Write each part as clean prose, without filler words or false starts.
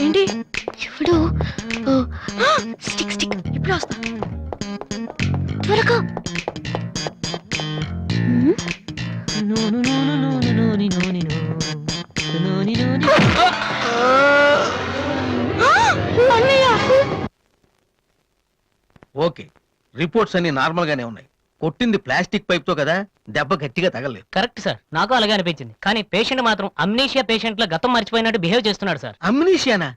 ఏంటి ఇప్పుడు stick stick ఇప్పుడు వస్తా త్వరగా. ఓకే, రిపోర్ట్స్ అన్ని నార్మల్ గానే ఉన్నాయి. కొట్టింది ప్లాస్టిక్ పైప్ తో కదా, దెబ్బ గట్టిగా తగలేదు. కరెక్ట్ సార్, నాకు అలాగే అనిపించింది. కానీ పేషెంట్ మాత్రం అమ్నీషియా పేషెంట్ లో గతం మర్చిపోయినట్టు బిహేవ్ చేస్తున్నాడు సార్. అమ్నీషియానా?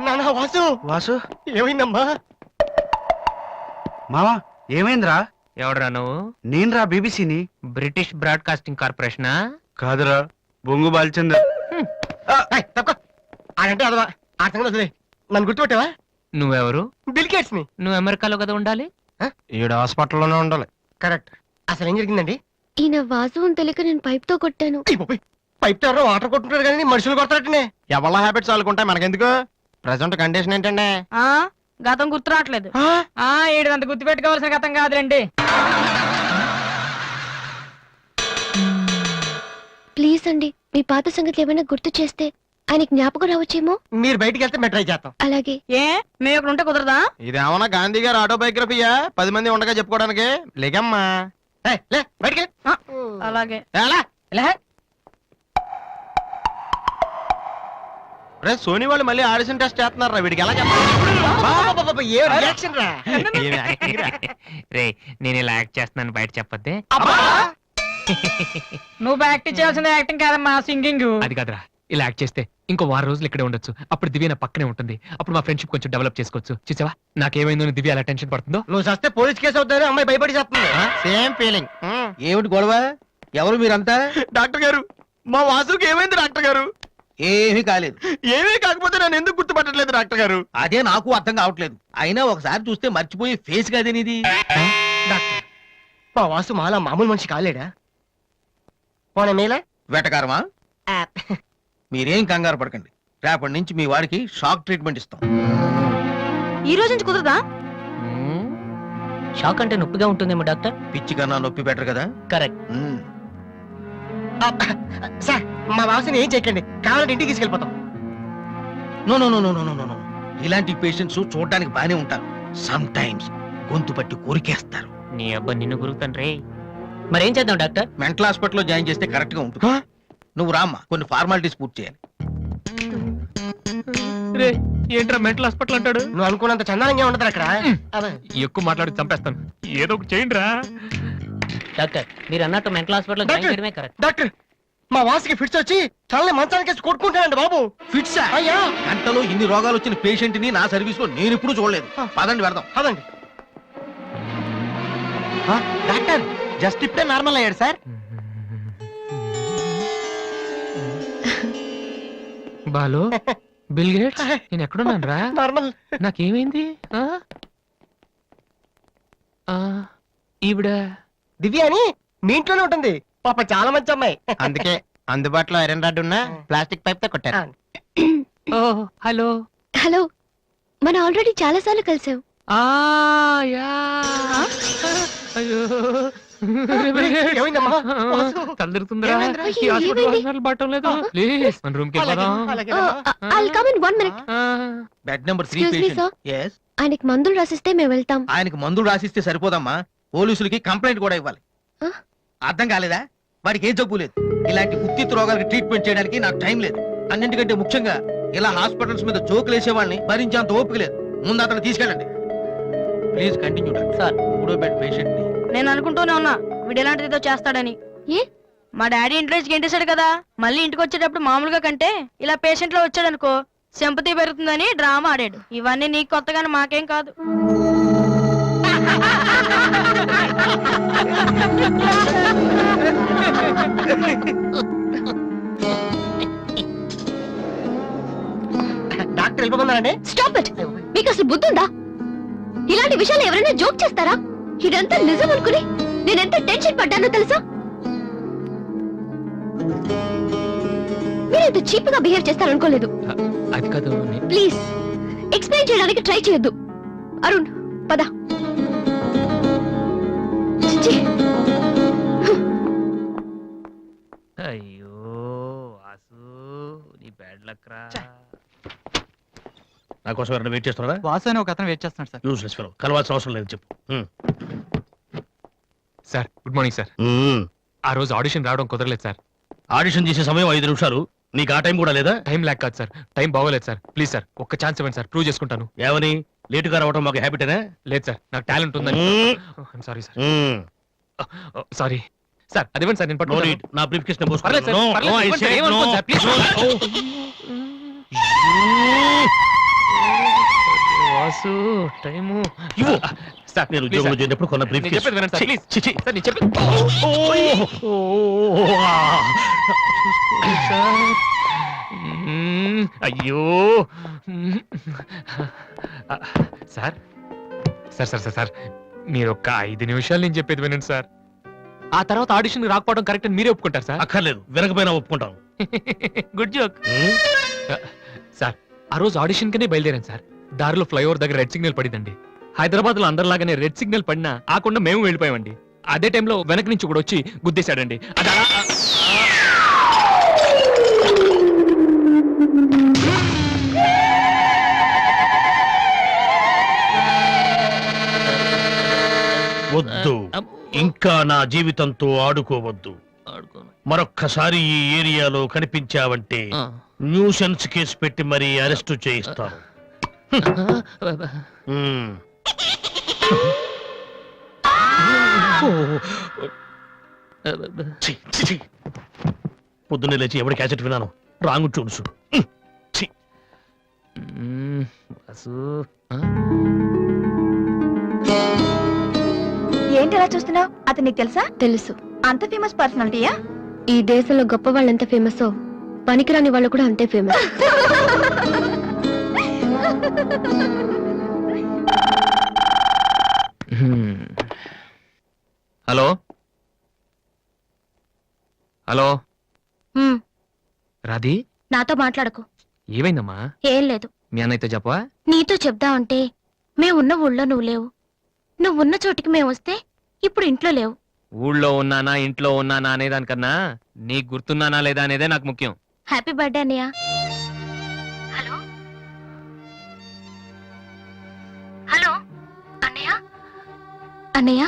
నానా వాసు, వాసు ఏమైందమ్మా? మావా ఏమైందిరా? ఎవడరా నువ్వు? నేనురా, బీబీసీని. British broadcasting కార్పొరేషనా? కాదురా, బొంగు బాల్చందర్. ఆడంటే అదవా, ఆ సంగతి వదిలే. నన్ను గుర్తుపెట్టావా? నువ్వెవరు? బిల్ గేట్స్ ని. నువ్వు అమెరికాలో కదా ఉండాలి. ఈడ హాస్పిటల్లోనే ఉండాలి. కరెక్ట్. అసలు ఏం జరిగిందండి? ఈయన వాసు అని తెలియక నేను పైప్ తో కొట్టాను. పైప్ తో ఎవరో వాటర్ కొట్టుకుంటారు కానీ మనుషులు కొడతారటనే. ఎవరి హ్యాబిట్స్ వాళ్ళకుంటాయి, మనకెందుకు? ప్రెసెంట్ కండిషన్ ఏంటండి? గతం గుర్తు రావట్లేదు. ఏడంత గుర్తు పెట్టుకోవాల్సిన గతం కాదులేండి. ప్లీజ్ అండి, మీ పాత సంగతి ఏమైనా గుర్తు చేస్తే ఆయనకి జ్ఞాపకం రావచ్చేమో. మీరు బయటికి వెళ్తే మేము ట్రై చేస్తాం. అలాగే. ఏ మేము ఇక్కడ ఉంటే కుదరదా? ఇదేమన్నా గాంధీ గారు ఆటోబయోగ్రఫీయా 10 మంది ఉండగా చెప్పుకోవడానికి? లేకమ్మా లే బయటికి. అలాగే. రే సోనీ వాళ్ళు మళ్ళీ ఆడిషన్ టెస్ట్ చేస్తున్నారా? వీడికి ఎలా చెప్పాలి? ఏ రియాక్షన్ రా? రే, నేను ఇలా యాక్ట్ చేస్తున్నాను బయట చెప్పొద్దే. నువ్వు యాక్టింగ్ చేయాల్సిన యాక్టింగ్ కాదమ్మా, సింగింగ్. అది కాదురా, ఇలా యాక్ట్ చేస్తే ఇంకో 6 రోజులు ఇక్కడే ఉండొచ్చు. అప్పుడు దివ్య నా పక్కనే ఉంటుంది. అప్పుడు మా ఫ్రెండ్షిప్ కొంచెం డెవలప్ చేసుకోవచ్చు. చూసావా నాకేమైందో దివ్య అలా టెన్షన్ పడుతుందో. నువ్వు చస్తే పోలీస్ కేసు అవుతారు, అమ్మాయి భయపడి చేస్తుంది. Same feeling. ఏమిటి గొడవ? ఎవరు మీరంతా? డాక్టర్ గారు, మా వాసుకి ఏమైంది డాక్టర్ గారు? ఏమీ కాలేదు. ఏమీ కాకపోతే నన్ను ఎందుకు గుర్తుపట్టలేదు డాక్టర్ గారు? అదే నాకు అర్థం కావట్లేదు. అయినా ఒకసారి చూస్తే మర్చిపోయి ఫేస్ కాదేనిది. డాక్టర్, మా వాసు మాలా మామూలు మనిషి కాలేడా? పోనీ మేలా వెటకారమా? మీరేం కంగారు పడకండి. రేపటి నుంచి మీ వాడికి షాక్ ట్రీట్మెంట్ ఇస్తాం. ఈ రోజు నుంచి కుదరదా? షాక్ అంటే నొప్పిగా ఉంటుందేమో డాక్టర్. పిచ్చి కన్నా నొప్పి బెటర్ కదా. కరెక్ట్. సార్, మా వాసుని ఏం చేయకండి, కావాలంటే ఇంటికి తీసుకెళ్ళిపోతాం. No no no no no no no. ఇలాంటి పేషెంట్స్ చూడడానికి బానే ఉంటారు. సమ్ టైమ్స్ గొంతు పట్టి కొరికేస్తారు. నీ అబ్బా నిన్ను గురుకుతాను రే. మరేం చేద్దాం డాక్టర్? మెంటల్ హాస్పిటల్లో జాయిన్ చేస్తే కరెక్ట్ గా ఉంటుంది. నువ్వు రామ్మా, కొన్ని ఫార్మాలిటీస్ పూర్తి చేయాలి. రే, ఏంట్రా మెంటల్ హాస్పిటల్ అంటాడు? నువ్వు అనుకున్నంత చందానంగా ఉండదు అక్కడ. ఎక్కువ మాట్లాడి చంపేస్తాను. ఏదో ఒకటి చేయండి రా. డాక్టర్, మీరు అన్నట్టు మెంటల్ హాస్పిటల్ జాయిన్ చేయడమే కరెక్ట్. డాక్టర్, మా వాసుకి ఫిట్స్ వచ్చి తనని మంచానికి కొట్టుకుంటానండి బాబు. ఫిట్స్ అయ్యా, గంటలో ఇన్ని రోగాలు వచ్చిన పేషెంట్ ని నా సర్వీస్ లో నేను ఎప్పుడు చూడలేదు. పదండి వెళ్దాం. అదండి. డాక్టర్, జస్ట్ ఇప్పుడే నార్మల్ అయ్యాడు సార్. బాలు, బిల్ గేట్స్, నేను ఎక్కడున్నాను రా? నార్మల్. నాకేమైంది? ఈవిడ దివ్య అని మీ ఇంట్లోనే ఉంటుంది. పాప చాలా మంచి అమ్మాయి. అందుకే అందుబాటులో ఐరన్ రాడ్ ఉన్న ప్లాస్టిక్ పైప్ తో కొట్టారు. ఓ హలో. హలో, మనం ఆల్రెడీ చాలా సార్లు కలిసాం. అయ్యో ఏమైందమ్మా? తలదిరుతుందిరా. అయ్యో, ఏమైంది? బాటం లేదు. ప్లీజ్ మన రూమ్ కి I'll come in 1 minute. Bed number 3 Excuse me, sir. Patient. yes. ఆయనకి మందులు రాసిస్తే మేము వెళ్తాం. ఆయనకి మందులు రాసిస్తే సరిపోదమ్మా, పోలీసులకి కంప్లైంట్ కూడా ఇవ్వాలి. Huh? అర్థం కాలేదా? వాడికి ఏ జబ్బు లేదు. ఇలాంటి ఉత్తిత్ రోగాలకి ట్రీట్మెంట్ చేయడానికి నాకు టైం లేదు. అన్నింటికంటే ముఖ్యంగా ఇలా హాస్పిటల్స్ మీద జోకులు వేసే వాళ్ళని భరించేంత ఓపిక లేదు. ముందు అతను తీసుకెళ్ళండి. Please continue doctor. సార్, 3వ బెడ్ పేషెంట్ ని. నేను అనుకుంటూనే ఉన్నా వీడు ఎలాంటిది ఏదో చేస్తాడని. ఏ? మా డాడీ ఇంట్రెస్ట్ గెంటేశాడు కదా, మళ్ళీ ఇంటికి వచ్చేటప్పుడు మామూలుగా కంటే ఇలా పేషెంట్ లో వచ్చాడనుకో సింపతి పెరుగుతుందని డ్రామా ఆడాడు. ఇవన్నీ నీకు కొత్తగానే మాకేం కాదు. డాక్టర్ వెళ్ళిపోతున్నారండి. Stop it. మీకు అసలు బుద్ధి ఉందా? ఇలాంటి విషయాలు ఎవరైనా జోక్ చేస్తారా? ఇదంతా నిజం అనుకుని నేనెంత టెన్షన్ పడ్డానో తెలుసా? మీరెంత చీప్ గా బిహేవ్ చేస్తారనుకోలేదు. అది కాదు. ప్లీజ్ ఎక్స్ప్లెయిన్ చేయడానికి ట్రై చేయొద్దు. అరుణ్, పద. చిచ్చి. నా కోసం ఎవరైనా వెయిట్ చేస్తున్నారా? వాసు అని ఒక అతను వెయిట్ చేస్తున్నాడు సార్. యూస్లెస్ ఫెలో, కలవాల్సిన అవసరం లేదు, చెప్పు. Sir good morning sir. ఆ రోజు ఆడిషన్ రావడం కుదరలేదు సార్. ఆడిషన్ చేసే సమయం 5 నిమిషాలు, నీకు ఆ టైం కూడా లేదా? టైం ల్యాక్ కాదు సార్, టైం బాగోలేదు సార్. ప్లీజ్ సార్ ఒక్క ఛాన్స్ ఇవ్వండి సార్, ప్రూవ్ చేసుకుంటాను. ఏమని లేటుగా రావడం మాకు హ్యాబిటేనా? లేదు సార్, నాకు టాలెంట్ ఉందని. Sorry sir, sorry sir. అది ఇవ్వండి సార్, నేను నో పట్టుకుంటాను. నీడ్, నా బ్రీఫ్ కేస్ పర్లేదు సార్, పర్లేదు, ఇవ్వండి సార్, ఏమనుకోండి sir, please. Vasu time sir, నేను ప్లీజ్ ఉద్యోగంలో సార్. చేరినప్పుడు కొన్న బ్రీఫ్ నేను కేస్. చెప్పేది వినండి సార్, ప్లీజ్. సార్, నేను చెప్పేది చూసుకోండి సార్. అయ్యో sir sir sir sir sir మీరు ఒక్క 5 నిమిషాలు నేను చెప్పేది వినండి సార్. ఆ తర్వాత ఆడిషన్ రాకపోవడం కరెక్ట్ అని మీరే ఒప్పుకుంటారు సార్. అక్కర్లేదు, వినకపోయినా ఒప్పుకుంటాను. Good joke sir. ఆ రోజు ఆడిషన్ కనే బయలుదేరాను సార్. దారిలో ఫ్లైఓవర్ దగ్గర రెడ్ సిగ్నల్ పడిందండి. హైదరాబాద్ లో అందరిలాగానే రెడ్ సిగ్నల్ పడినా ఆకుండా మేము వెళ్ళిపోయామండి. అదే టైంలో వెనక నుంచి కూడా వచ్చి గుద్దేశాడండి. అది అలా వద్దు, ఇంకా నా జీవితంతో ఆడుకోవద్దు. మరొక్కసారి ఈ ఏరియాలో కనిపించావంటే న్యూసెన్స్ కేసు పెట్టి మరీ అరెస్ట్ చేయిస్తాను. పొద్దున్నే లేచి ఎవడి క్యాసెట్ విన్నాను, రాంగ్ చూసు. ఏంటి అలా చూస్తున్నావు? అతను నీకు తెలుసా? తెలుసు. అంత ఫేమస్ పర్సనాలిటీయా? ఈ దేశంలో గొప్ప వాళ్ళు ఎంత ఫేమస్, పనికిరాని వాళ్ళు కూడా అంతే ఫేమస్. హలో హలో హ్మ్, రాధి, నాతో మాట్లాడకు. ఏమైందమ్మా? ఏం లేదు. మీ అన్నయ్యతో చెప్పవా? నీతో చెప్దామంటే మేమున్న ఊళ్ళో నువ్వు లేవు, నువ్వున్న చోటికి మేము వస్తే ఇప్పుడు ఇంట్లో లేవు. ఊళ్ళో ఉన్నానా ఇంట్లో ఉన్నానా అనేదానికన్నా నీకు గుర్తున్నానా లేదా అనేదే నాకు ముఖ్యం. హ్యాపీ బర్త్డే అన్నయ్య. హలో హలో అన్నయ్య. అన్నయ్య,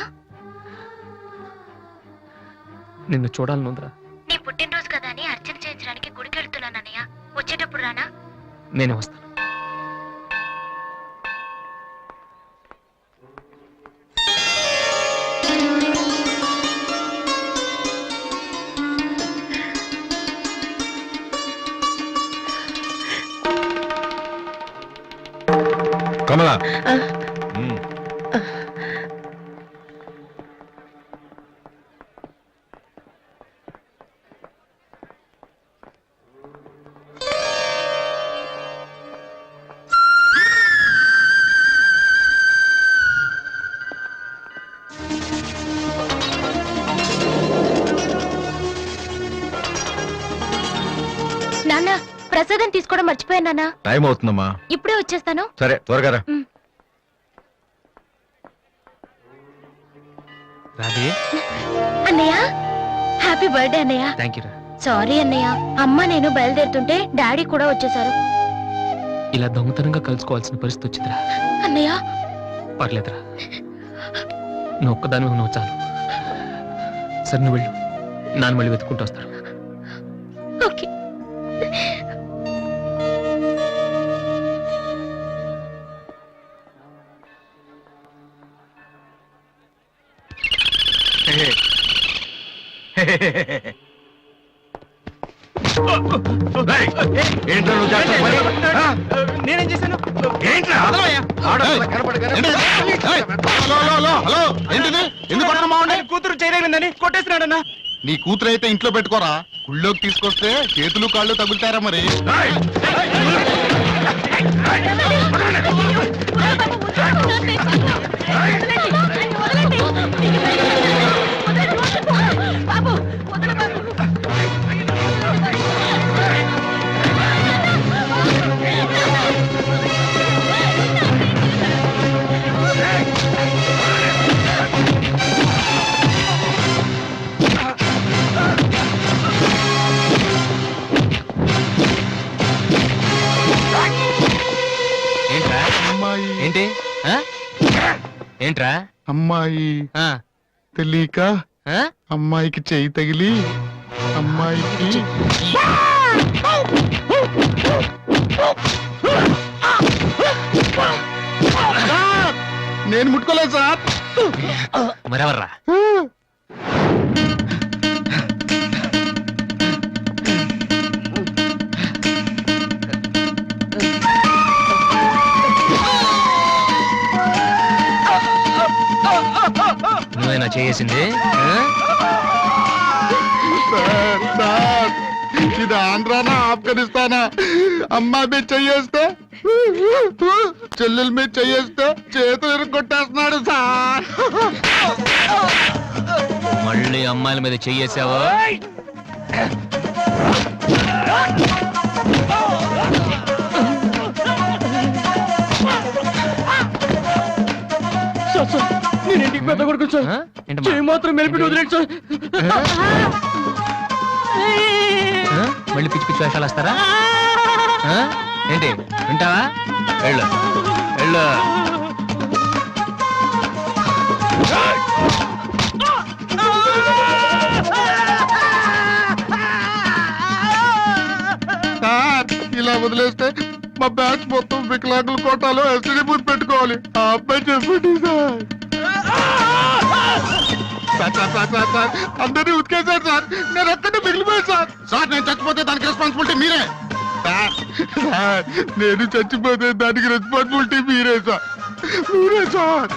నిన్ను చూడాలనుందిరా. నీ పుట్టినరోజు కదా అని అర్చన చేయించడానికి గుడికి వెళ్తున్నాను అన్నయ్య. వచ్చేటప్పుడు రానా? నేను వస్తాను. కమలా, నాన్న, ప్రసాదం తీసుకోవడం మర్చిపోయాను నాన్న. టైం అవుతుందమ్మా. ఇప్పుడే వచ్చేస్తాను. సరే, త్వరగా రా. రాధి, అన్నయ్య, హ్యాపీ బర్త్డే అన్నయ్య. థ్యాంక్ యూ రా. సారీ అన్నయ్య, అమ్మ నేను బయలుదేరుతుంటే డాడీ కూడా వచ్చేసారు. ఇలా దొంగతనంగా కలుసుకోవాల్సిన పరిస్థితి వచ్చిందిరా. అన్నయ్య, పర్లేదురా, నువ్వు ఒక్కదాని నువ్వు చాలు. సరే నువ్వు వెళ్ళు, నాన్న మళ్ళీ వెతుక్కుంటూ వస్తారు. ఓకే. ఏంట్రా నువ్వు చేస్తున్న పని? ఆ? నేనేం చేశాను? ఏంట్రా? ఆడపిల్ల కనపడగానే- ఏయ్! హలో, ఏంటిది? ఎందుకు కొట్టడం బాగుండే? కూతురు చేయలేదని కొట్టేస్తున్నాడన్నా. నీ కూతురు అయితే ఇంట్లో పెట్టుకోరా, గుళ్ళోకి తీసుకొస్తే చేతులు కాళ్ళు తగులుతారా మరి. అమ్మాయి ఏంటి ఆ? ఏంట్రా అమ్మాయి ఆ? తెలియక ఆ? అమ్మాయికి చెయ్యి తగిలి అమ్మాయికి సార్, నేను ముట్టుకోలేదు సార్. మరెవర్రా నువ్వేనా చేసింది సార్, సార్, ఇది ఆంధ్రానా ఆఫ్ఘనిస్తానా? అమ్మాయి మీద చెయ్యేస్తే చెల్లెల మీద చెయ్యేస్తే చేతులు ఇరుక్కొట్టేస్తున్నాడు సార్. మళ్ళీ అమ్మాయిల మీద చెయ్యేసావా నేను ఇంటికి పెద్ద కొడుకు సార్. ఆ? ఏంటమ్మా? చేయి మాత్రం మెలిపి వదిలేడు సార్. ఆ? మళ్ళీ పిచ్చి పిచ్చి వేషాలు వస్తారా ఆ? ఏంటి వింటావా వెళ్ళు వెళ్ళు సార్, ఇలా వదిలేస్తే మా బ్యాచ్ మొత్తం వికలాంగుల కోటాలో ఎస్టీడీ బూత్ పెట్టుకోవాలి. ఆ అబ్బాయి చెప్పండి sir. Sir, sir, sir, sir, sir, అందరినీ ఉతికేశారు సార్. నేను ఒక్కడే మిగిలిపోయాను సార్. సార్, నేను చచ్చిపోతే దానికి రెస్పాన్సిబిలిటీ మీరే. సార్, సార్, నేను చచ్చిపోతే దానికి రెస్పాన్సిబిలిటీ మీరే సార్. మీరే సార్.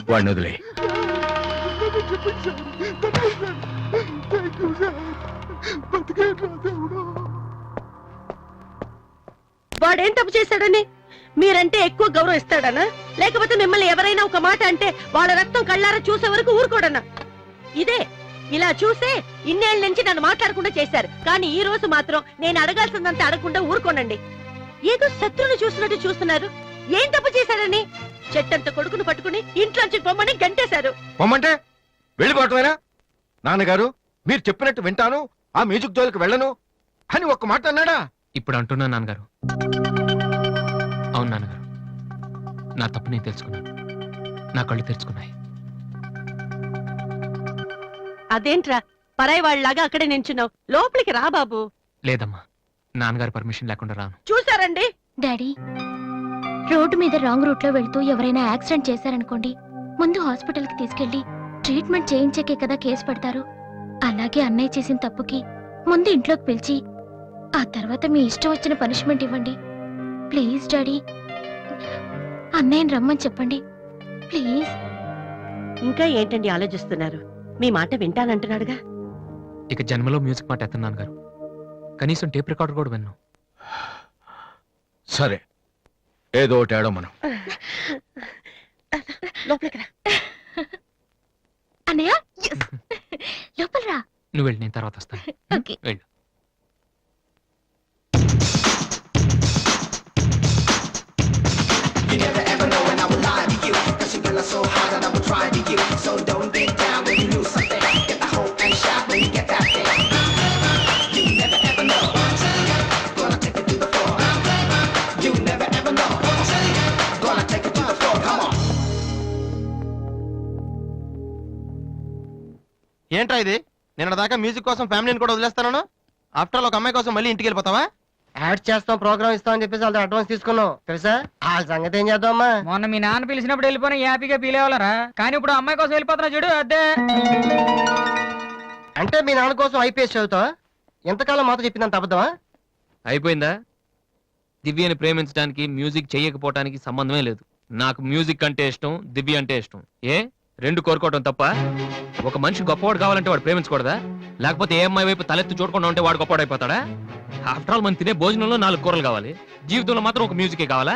వాడిని వదిలే వాడేం తప్పు చేశాడని మీరంటే ఎక్కువ గౌరవం ఇస్తాడనా, లేకపోతే మిమ్మల్ని ఎవరైనా ఒక మాట అంటే వాళ్ళ రక్తం కళ్ళారా చూసే వరకు ఊరుకోడన్నా? ఇదే ఇలా చూసే ఇన్నేళ్ల నుంచి నన్ను మాట్లాడకుండా చేశారు, కానీ ఈ రోజు మాత్రం నేను అడగాల్సిందంతా అడగకుండా ఊరుకోనండి. ఏదో శత్రువుని చూస్తున్నట్టు చూస్తున్నారు. ఏం తప్పు చేశాడని చెట్టంత కొడుకును పట్టుకుని ఇంట్లోంచి పొమ్మని గంటేశారు. పొమ్మంటే వెళ్ళిపోవటమేనా? నాన్నగారు, మీరు చెప్పినట్టు వింటాను, ఆ మ్యూజిక్ జోలికి వెళ్ళను అని ఒక్క మాట అన్నాడా? ఇప్పుడు అంటున్నా నాన్నగారు. అవును నాన్నగారు, నా తప్పు నేను తెలుసుకున్నాను. నా కళ్ళు తెరుచుకున్నాయి. అదేంట్రా పరాయి వాళ్ళలాగా అక్కడే నించున్నావు, లోపలికి రా బాబు. లేదమ్మా, నాన్నగారు పర్మిషన్ లేకుండా రాను. చూసారండి డాడీ, రోడ్డు మీద రాంగ్ రూట్ లో వెళ్తూ ఎవరైనా యాక్సిడెంట్ చేశారనుకోండి, ముందు హాస్పిటల్ కి తీసుకెళ్లి ట్రీట్మెంట్ చేయించాకే కదా కేసు పెడతారు. అలాగే అన్నయ్య చేసిన తప్పుకి ముందు ఇంట్లోకి పిలిచి ఆ తర్వాత మీ ఇష్టం వచ్చిన పనిష్మెంట్ ఇవ్వండి. ప్లీజ్ డాడీ, అన్నయ్యని రమ్మని చెప్పండి ప్లీజ్. ఇంకా ఏంటండి ఆలోచిస్తున్నారు? మీ మాట వింటానంటున్నాడుగా. ఇక జన్మలో మ్యూజిక్ మాట ఎత్తను నాన్నగారు. కనీసం టేప్ రికార్డర్ కూడా విన్ను. సరే, ఏదో ఒకటి ఏడో మనం. లోపలికి రా. అన్నయ్య లోపల రా. నువ్వు వెళ్ళి నేను తర్వాత వస్తాను. ఓకే. వెళ్ళు. ఏంట్రా ఇది? నిన్న దాకా మ్యూజిక్ కోసం ఫ్యామిలీని కూడా వదిలేస్తాను. ఆఫ్టర్ ఆల్ ఒక అమ్మాయి కోసం మళ్ళీ ఇంటికి వెళ్ళిపోతావా? యాడ్ చేస్తాం, ప్రోగ్రామ్ ఇస్తాం అని చెప్పేసి వాళ్ళతో అడ్వాన్స్ తీసుకున్నాం తెలుసా. ఆ సంగతి ఏం చేద్దామా? మొన్న మీ నాన్న పిలిచినప్పుడు వెళ్ళిపోయిన హ్యాపీగా ఫీల్ అవ్వాలరా, కానీ ఇప్పుడు అమ్మాయి కోసం వెళ్ళిపోతున్నా చూడు అదే. అంటే మీ నాన్న కోసం ఐపీఎస్ చదువుతావా? ఎంతకాలం మాతో చెప్పిందంత అబద్ధమా? అయిపోయిందా? దివ్యని ప్రేమించడానికి మ్యూజిక్ చెయ్యకపోవటానికి సంబంధమే లేదు. నాకు మ్యూజిక్ అంటే ఇష్టం, దివ్య అంటే ఇష్టం. ఏ రెండు కోరుకోవటం తప్ప? ఒక మనిషి గొప్పవాడు కావాలంటే వాడు ప్రేమించకూడదా? లేకపోతే ఏ అమ్మాయి వైపు తలెత్తి చూడకుండా ఉంటే వాడు గొప్పవాడు అయిపోతాడా? ఆఫ్టర్ ఆల్ మనం తినే భోజనంలో 4 కూరలు కావాలి, జీవితంలో మాత్రం ఒక మ్యూజికే కావాలా?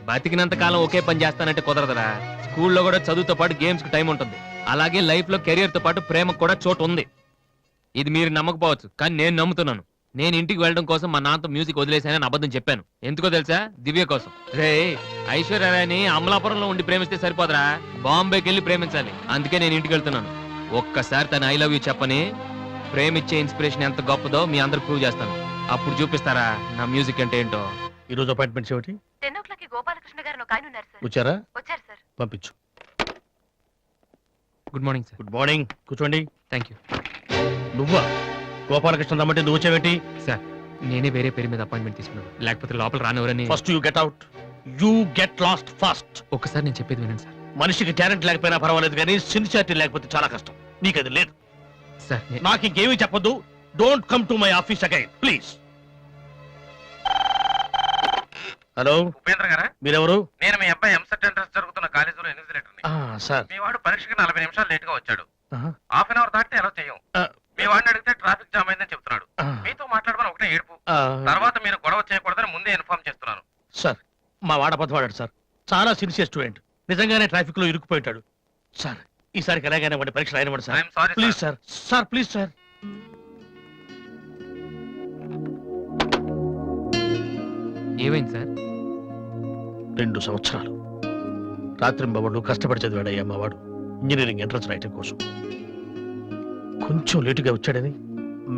బతికినంత కాలం ఒకే పని చేస్తానంటే కుదరదరా. స్కూల్లో కూడా చదువుతో పాటు గేమ్స్ కి టైం ఉంటుంది. అలాగే లైఫ్ లో కెరియర్ తో పాటు ప్రేమకు కూడా చోటు ఉంది. ఇది మీరు నమ్మకపోవచ్చు, కానీ నేను నమ్ముతున్నాను. నేను ఇంటికి వెళ్ళడం కోసం మా నాన్నతో మ్యూజిక్ వదిలేసానని అబద్ధం చెప్పాను. ఎందుకో తెలుసా? దివ్య కోసం. రే, ఐశ్వర్యరాయని అమలాపురంలో ఉండి ప్రేమిస్తే సరిపోదరా, బాంబేకి వెళ్ళి ప్రేమించాలి. అందుకే నేను ఇంటికి వెళ్తున్నాను. ఒక్కసారి తన ఐ లవ్ యూ చెప్పని ప్రేమిచ్చే ఇన్స్పిరేషన్ ఎంత గొప్పదో మీ అందరు ప్రూవ్ చేస్తాను. అప్పుడు చూపిస్తారా నా మ్యూజిక్ అంటే ఏంటో. ఈ రోజు అపాయింట్మెంట్స్ ఏమిటి? 10 o'clock గోపాలకృష్ణ గారు ఒక ఆయన ఉన్నారు సార్. వచ్చారా? వచ్చారు సార్. పంపించు. Good morning sir. Good morning, కూర్చోండి. థ్యాంక్ యూ నువ్వా? గోపాలకృష్ణ రమ్మంటే నువ్వు వచ్చావేంటి? సార్. నేనే వేరే పేరు మీద అపాయింట్మెంట్ తీసుకున్నాను, లేకపోతే లోపల రానివరని. First you get out. You get lost fast. ఒక్కసారి నేను చెప్పేది వినండి సార్. మనిషికి టాలెంట్ లేకపోయినా పర్వాలేదు, కానీ సిన్సియారిటీ లేకపోతే చాలా కష్టం. నీకు అది లేదు. సార్ నాకు ఇంకేమీ చెప్పొద్దు. Don't come to my office again please. Hello, Upendra గారా? మీరెవరు? నేను మీ అబ్బాయి ఎంసెట్ ఎంట్రన్స్ జరుగుతున్న కాలేజీలో ఇన్విజిలేటర్ని. సార్. మీ వాడు పరీక్షకి 40 నిమిషాలు లేట్ గా వచ్చాడు. ఆహా. హాఫ్ అన్ అవర్ దాటితే ఎలా చేయం. ఆ. మీ వాడిని అడిగితే ట్రాఫిక్ జామ్ అయిందని చెప్తున్నాడు. మీతో మాట్లాడమని ఒకటే ఏడుపు. తర్వాత మీరు గొడవ చేయకూడదని ముందే ఇన్ఫార్మ్ చేస్తున్నాను. సార్, మా వాడ పదవాడాడు సార్. చాలా సిన్సియర్ స్టూడెంట్. నిజంగానే ట్రాఫిక్ లో ఇరుక్కుపోయింటాడు. సార్, ఈసారికి ఎలాగైనా వాడి పరీక్ష రాయనివ్వండి sir. I'm sorry please sir. Sir please sir. ఏమైంది సార్? 2 సంవత్సరాలు రాత్రింబవళ్ళు కష్టపడి చదివాడయ్యా మా వాడు ఇంజనీరింగ్ ఎంట్రన్స్ రాయటం కోసం. కొంచెం లేటుగా వచ్చాడని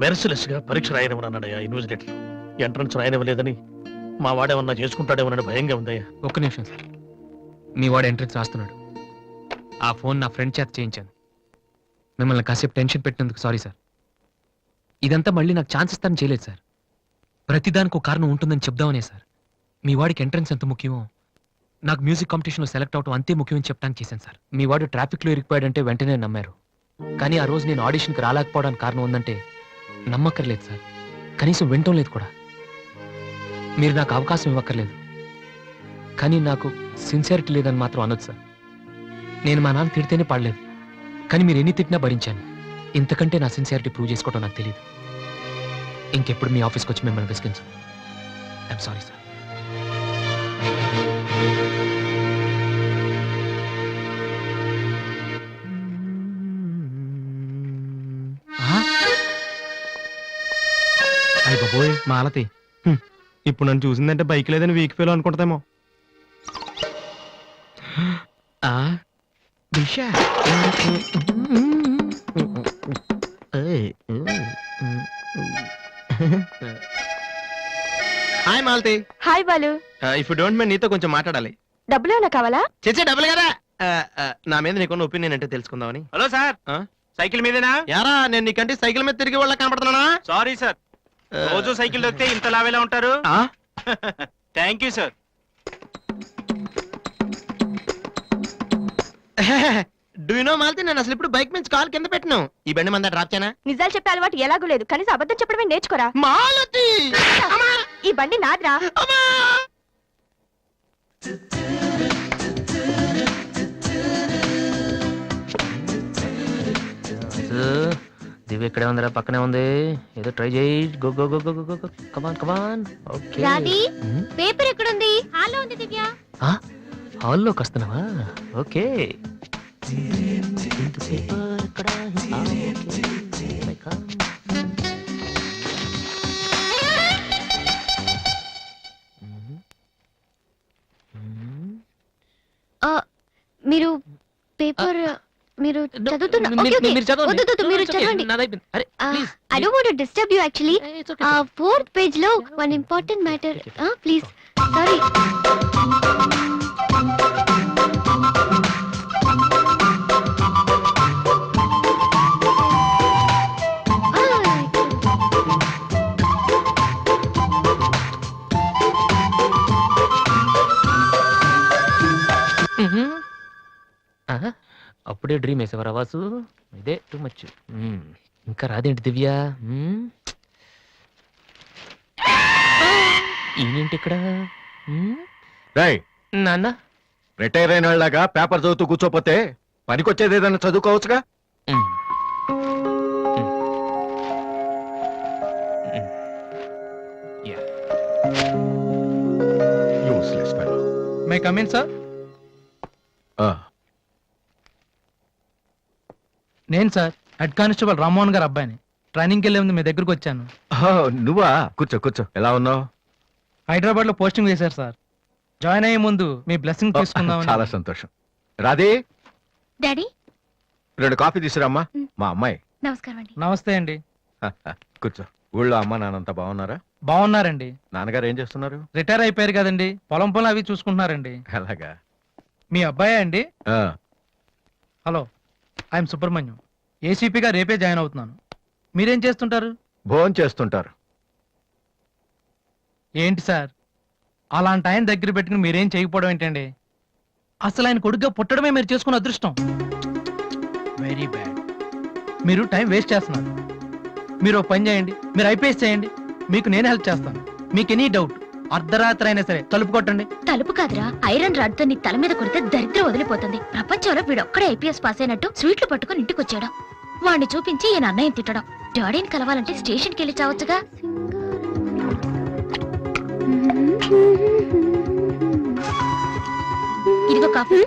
మెర్సిలెస్ గా పరీక్ష రాయనివ్వనన్నాడయ్యా ఇన్విజిలేటర్. ఎంట్రన్స్ రాయనివ్వలేదని మా వాడేమన్నా చేసుకుంటాడేమోనని భయంగా ఉందయ్యా. ఒక్క నిమిషం సార్. మీ వాడు ఎంట్రన్స్ రాస్తున్నాడు. ఆ ఫోన్ నా ఫ్రెండ్ చేత చేయించాను. మిమ్మల్ని కాసేపు టెన్షన్ పెట్టినందుకు సారీ సార్. ఇదంతా మళ్ళీ నాకు ఛాన్స్ ఇస్తానని చేయలేదు సార్. ప్రతిదానికి ఒక కారణం ఉంటుందని చెప్దామనే సార్. మీ వాడికి ఎంట్రన్స్ ఎంత ముఖ్యమో నాకు మ్యూజిక్ కాంపిటీషన్లో సెలెక్ట్ అవడం అంతే ముఖ్యమని చెప్పడానికి చేశాను సార్. మీ వాడు ట్రాఫిక్లో ఇరికిపోయాడంటే వెంటనే నమ్మారు. కానీ ఆ రోజు నేను ఆడిషన్కి రాలేకపోవడానికి కారణం ఉందంటే నమ్మక్కర్లేదు సార్. కనీసం వినటం లేదు కూడా. మీరు నాకు అవకాశం ఇవ్వక్కర్లేదు, కానీ నాకు సిన్సియారిటీ లేదని మాత్రం అనొచ్చు సార్. నేను మా నాన్న తిడితేనే పాడలేదు, కానీ మీరు ఎన్ని తిట్టినా భరించాను. ఇంతకంటే నా సిన్సియారిటీ ప్రూవ్ చేసుకోవడం నాకు తెలియదు. ఇంకెప్పుడు మీ ఆఫీస్కి వచ్చి మిమ్మల్ని విసిగించాను. I'm sorry sir. అయ్య బాబోయ్ మాలతి, ఇప్పుడు నన్ను చూసిందంటే బైక్ లేదని వీక్ ఫీల్ అనుకుంటామో. Disha hi Malathi. Hi Balu. If you don't mind నీతో కొంచెం మాట్లాడాలి. డబ్బులు ఏమైనా కావాలా? చేసే డబ్బులు కదా. నా మీద నీకున్న ఒపీనియన్ అంటే తెలుసుకుందామని. హలో సార్, ఆ? సైకిల్ మీదేనా? యారా నేను నీకంటే సైకిల్ మీద తిరిగి వాళ్ళ కనపడుతున్నానా? సారీ సార్, రోజు సైకిల్ దొక్కితే ఇంత లావేలా ఉంటారు. ఆ? Thank you sir. Do you know Malathi, నేను అసలు ఇప్పుడు బైక్ నుంచి కాల్ కింద పెట్టను. ఈ బండి మంద డ్రాప్ చేయనా? నిజాలు చెప్పే అలవాటు ఎలాగూ లేదు, కనీసం అబద్ధం చెప్పడమే నేర్చుకోరా. మాలతి ఈ బండి నాదిరా. దివ్య ఇక్కడే ఉందిరా, పక్కనే ఉంది. ఏదో ట్రై చేయి. Go go go go go go. Come on come on. Okay. Paper ఎక్కడుంది? హాల్లో ఉంది దివ్య. హాల్లోకి వస్తున్నావా? ఓకే. పేపర్ ఇక్కడ. మీరు పేపర్ మీరు చదువుతున్న ఓకే ఓకే వద్దు వద్దు మీరు చదవండి. I don't want to disturb you actually. 4th page లో one important matter. Please sorry. అప్పుడే డ్రీమ్ వేసేవారా వాసు? ఇదే టూ మచ్. ఇంకా రాదేంటి దివ్య? ఈయనేంటి ఇక్కడ? నాన్న రిటైర్ అయిన వాళ్ళగా పేపర్ చదువుతూ కూర్చోపోతే పనికొచ్చేది ఏదైనా చదువుకోవచ్చుగా. Useless fellow. May come in sir. నేను సార్ హెడ్ కానిస్టేబుల్ రామ్మోహన్ గారు అబ్బాయిని. ట్రైనింగ్కి వెళ్ళే ముందు మీ దగ్గరకు వచ్చాను. నువ్వా? కూర్చో కూర్చో. ఎలా ఉన్నావు? హైదరాబాద్ లో పోస్టింగ్ వేశారు సార్. జాయిన్ అయ్యే ముందు మీ బ్లెస్సింగ్ తీసుకుందాం. చాలా సంతోషం. రాధే, డాడీ 2 కాఫీ తీసుకురామ్మా. మా అమ్మాయి. నమస్కారం అండి. నమస్తే అండి. కూర్చో. ఊళ్ళో అమ్మ నాన్నంతా బాగున్నారా? బాగున్నారండి. నాన్నగారు ఏం చేస్తున్నారు? రిటైర్ అయిపోయారు కదండి, పొలం పొలం అవి చూసుకుంటున్నారండి. అలాగా. మీ అబ్బాయే అండి? ఆ, హలో, ఐఎమ్ సుబ్రహ్మణ్యం. ఏసీపీగా రేపే జాయిన్ అవుతున్నాను. మీరేం చేస్తుంటారు? భోజనం చేస్తుంటారు. ఏంటి సార్, అలాంటి ఆయన దగ్గర పెట్టుకుని మీరేం చేయకపోవడం ఏంటండి? అసలు ఆయన కొడుగ్గా పుట్టడమే మీరు చేసుకున్న అదృష్టం. Very bad. మీరు టైం వేస్ట్ చేస్తున్నారు. మీరు ఒక పని చేయండి, మీరు ఐపీఎస్ చేయండి, మీకు నేను హెల్ప్ చేస్తాను. మీకు ఎనీ డౌట్ అర్ధరాత్రి అయినా సరే తలుపు కొట్టండి. తలుపు కాదురా, ఐరన్ రాడ్ తో నీ తల మీద కొడితే దరిద్రం వదిలిపోతుంది. ప్రపంచంలో వీడొక్కడే ఐపీఎస్ పాస్ అయినట్టు స్వీట్లు పట్టుకుని ఇంటికి వచ్చాడు. వాణ్ణి చూపించి ఈయన అన్నయ్య తిట్టడం. డాడీని కలవాలంటే స్టేషన్కి వెళ్ళి చావచ్చుగా. ఇదిగో కాఫీ.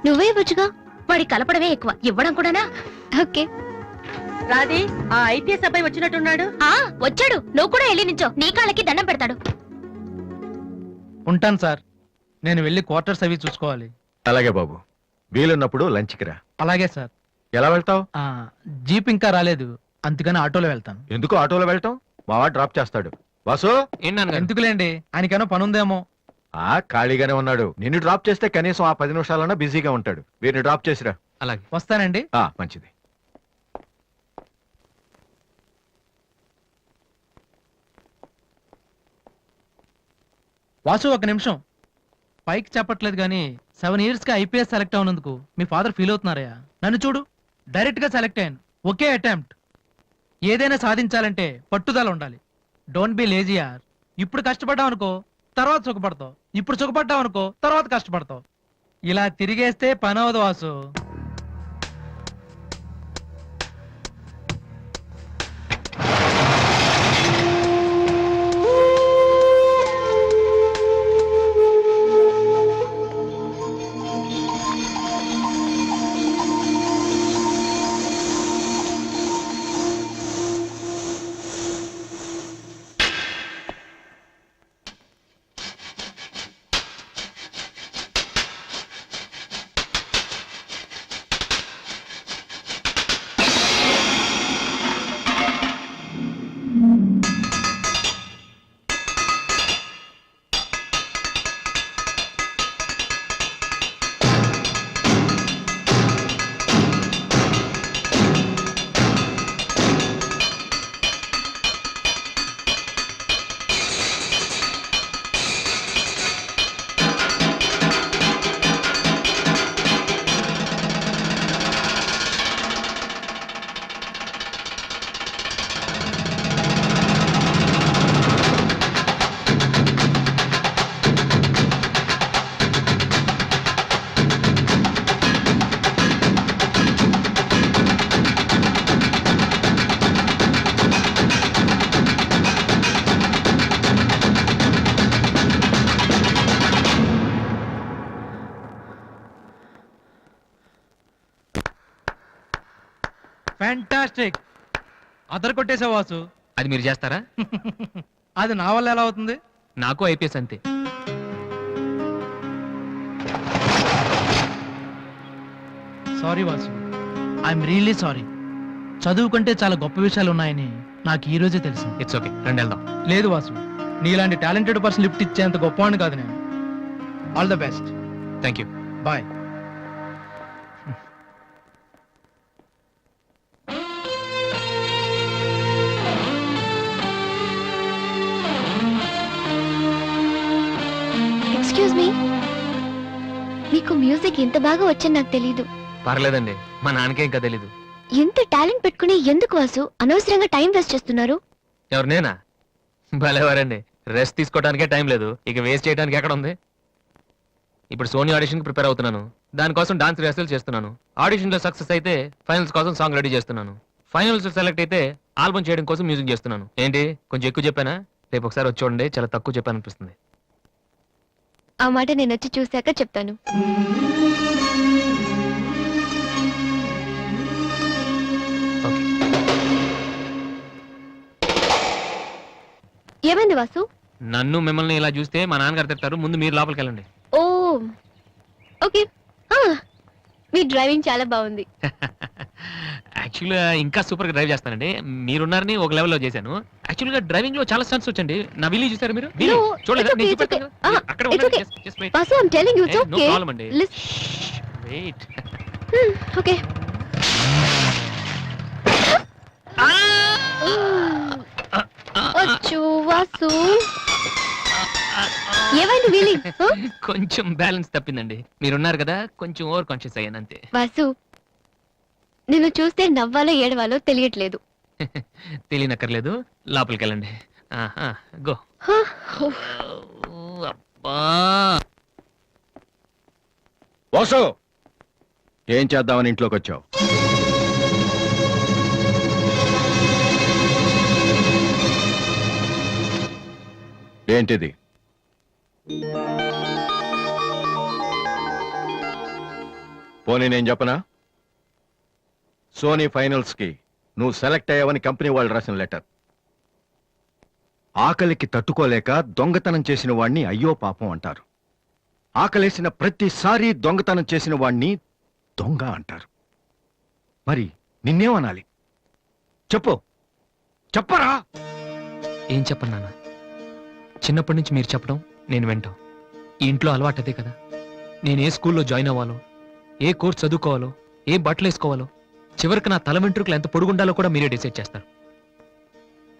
నువ్వే ఇవ్వచ్చుగా. వాడి కలపడమే ఎక్కువ, ఇవ్వడం కూడానా? ఓకే. రాధే, ఆ ఐపీఎస్ అబ్బాయి వచ్చినట్టున్నాడు. వచ్చాడు. నువ్వు కూడా వెళ్ళి నించో, నీ కాళ్ళకి దండం పెడతాడు. ఉంటాను సార్, నేను వెళ్ళి క్వార్టర్స్ అవి చూసుకోవాలి. అలాగే బాబు, వీలున్నప్పుడు లంచ్కి రా. అలాగే సార్. ఎలా వెళ్తావు? జీప్ ఇంకా రాలేదు, అందుకని ఆటోలో వెళ్తాను. ఎందుకు ఆటోలో వెళ్ళటం? మావా డ్రాప్ చేస్తాడు. వాసు, ఏంటి నాన్నగారు? ఎందుకులేండి, ఆయనకేమో పని ఉందేమో. ఖాళీగానే ఉన్నాడు. నిన్ను డ్రాప్ చేస్తే కనీసం ఆ 10 నిమిషాలన్నా బిజీగా ఉంటాడు. వీరిని డ్రాప్ చేసిరా. అలాగే. వస్తానండి. మంచిది. వాసు, ఒక నిమిషం. పైకి చెప్పట్లేదు కానీ 7 years గా ఐపీఎస్ సెలెక్ట్ అవునందుకు మీ ఫాదర్ ఫీల్ అవుతున్నారయ్యా. నన్ను చూడు, డైరెక్ట్ గా సెలెక్ట్ అయ్యాను. ఒకే అటెంప్ట్. ఏదైనా సాధించాలంటే పట్టుదల ఉండాలి. డోంట్ బి లేజీ యార్. ఇప్పుడు కష్టపడ్డావు అనుకో, తర్వాత సుఖపడతావు. ఇప్పుడు సుఖపడ్డావు అనుకో, తర్వాత కష్టపడతావు. ఇలా తిరిగేస్తే పని అవదు వాసు. ఫ్యాంటాస్టిక్. అదర్ కొట్టేసావు వాసు. అది మీరు చేస్తారా? అది నా వల్ల ఎలా అవుతుంది? నాకు ఐపీఎస్ అంతే. Sorry Vasu, I'm really sorry. చదువు కంటే చాలా గొప్ప విషయాలు ఉన్నాయని నాకు ఈ రోజే తెలిసింది. ఇట్స్ ఓకే, రండి వెళ్దాం. లేదు వాసు, నీలాంటి టాలెంటెడ్ పర్సన్ లిఫ్ట్ ఇచ్చేంత గొప్పవాడిని కాదు నేను. All the best. Thank you. Bye. Excuse me, మీకు మ్యూజిక్ ఇంత బాగా వచ్చని నాకు తెలీదు. పర్లేదండి, మా నాన్నకే ఇంకా తెలీదు. ఎంత టాలెంట్ పెట్టుకుని ఎందుకు వాసు అనవసరంగా టైం వేస్ట్ చేస్తున్నారు? ఎవరు, నేనా? భలేవారండి, రెస్ట్ తీసుకోవడానికే టైం లేదు, ఇక వేస్ట్ చేయడానికి ఎక్కడ ఉంది? ఇప్పుడు సోనీ ఆడిషన్ ప్రిపేర్ అవుతున్నాను. దానికోసం డాన్స్ రిహర్సల్ చేస్తున్నాను. ఆడిషన్ లో సక్సెస్ అయితే ఫైనల్స్ కోసం సాంగ్ రెడీ చేస్తున్నాను. ఫైనల్స్ సెలెక్ట్ అయితే ఆల్బమ్ చేయడం కోసం మ్యూజిక్ చేస్తున్నాను. ఏంటి, కొంచెం ఎక్కువ చెప్పానా? రేపు ఒకసారి వచ్చి చూడండి, చాలా తక్కువ చెప్పాను అనిపిస్తుంది. ఆ మాట నేను వచ్చి చూశాక చెప్తాను. ఓకే. ఏమైంది వాసు? నన్ను మిమ్మల్ని ఇలా చూస్తే మా నాన్నగారు తిడతారు. ముందు మీరు లోపలికి వెళ్ళండి. ఓ ఓకే. మీ డ్రైవింగ్ చాలా బాగుంది. యాక్చువల్గా ఇంకా సూపర్ గా డ్రైవ్ చేస్తానండి. మీరున్నారని ఒక లెవెల్లో చేశాను. యాక్చువల్ గా డ్రైవింగ్ లో చాలా స్టన్స్ వచ్చండి. నా వీలు చూసారు మీరు? వీలు No, చూడలేదా? it's okay, నేను it's okay. చూపెడతాను కదా. అక్కడ it's ఉండండి. okay. Just wait. Vasu, I'm telling you it's No okay. problem అండి. Wait. ఓకే. అచ్చో వాసు, ఏమైంది వీలి? కొంచెం బ్యాలెన్స్ తప్పిందండి. మీరున్నారు కదా, కొంచెం ఓవర్ కాన్షియస్ అయ్యాను అంతే. వాసు, నిన్ను చూస్తే నవ్వాలో ఏడవాలో తెలియట్లేదు. తెలియనక్కర్లేదు, లోపలికి వెళ్ళండి. గో. అబ్బా, వాసు ఏం చేద్దామని ఇంట్లోకి వచ్చావు? ఏంటిది? పోనీ నేను చెప్పనా? సోనీ ఫైనల్స్ కి నువ్వు సెలెక్ట్ అయ్యావని కంపెనీ వాళ్ళు రాసిన లెటర్. ఆకలికి తట్టుకోలేక దొంగతనం చేసిన వాణ్ణి అయ్యో పాపం అంటారు. ఆకలేసిన ప్రతిసారి దొంగతనం చేసిన వాణ్ణి దొంగ అంటారు. మరి నిన్నేమనాలి? చెప్పు, చెప్పరా? ఏం చెప్పను నాన్న. చిన్నప్పటి నుంచి మీరు చెప్పడం నేను వింటాం. ఈ ఇంట్లో అలవాటు అదే కదా. నేను ఏ స్కూల్లో జాయిన్ అవ్వాలో, ఏ కోర్స్ చదువుకోవాలో, ఏ బట్టలు వేసుకోవాలో, చివరికి నా తల వెంట్రుకలు ఎంత పొడుగుండాలో కూడా మీరే డిసైడ్ చేస్తారు.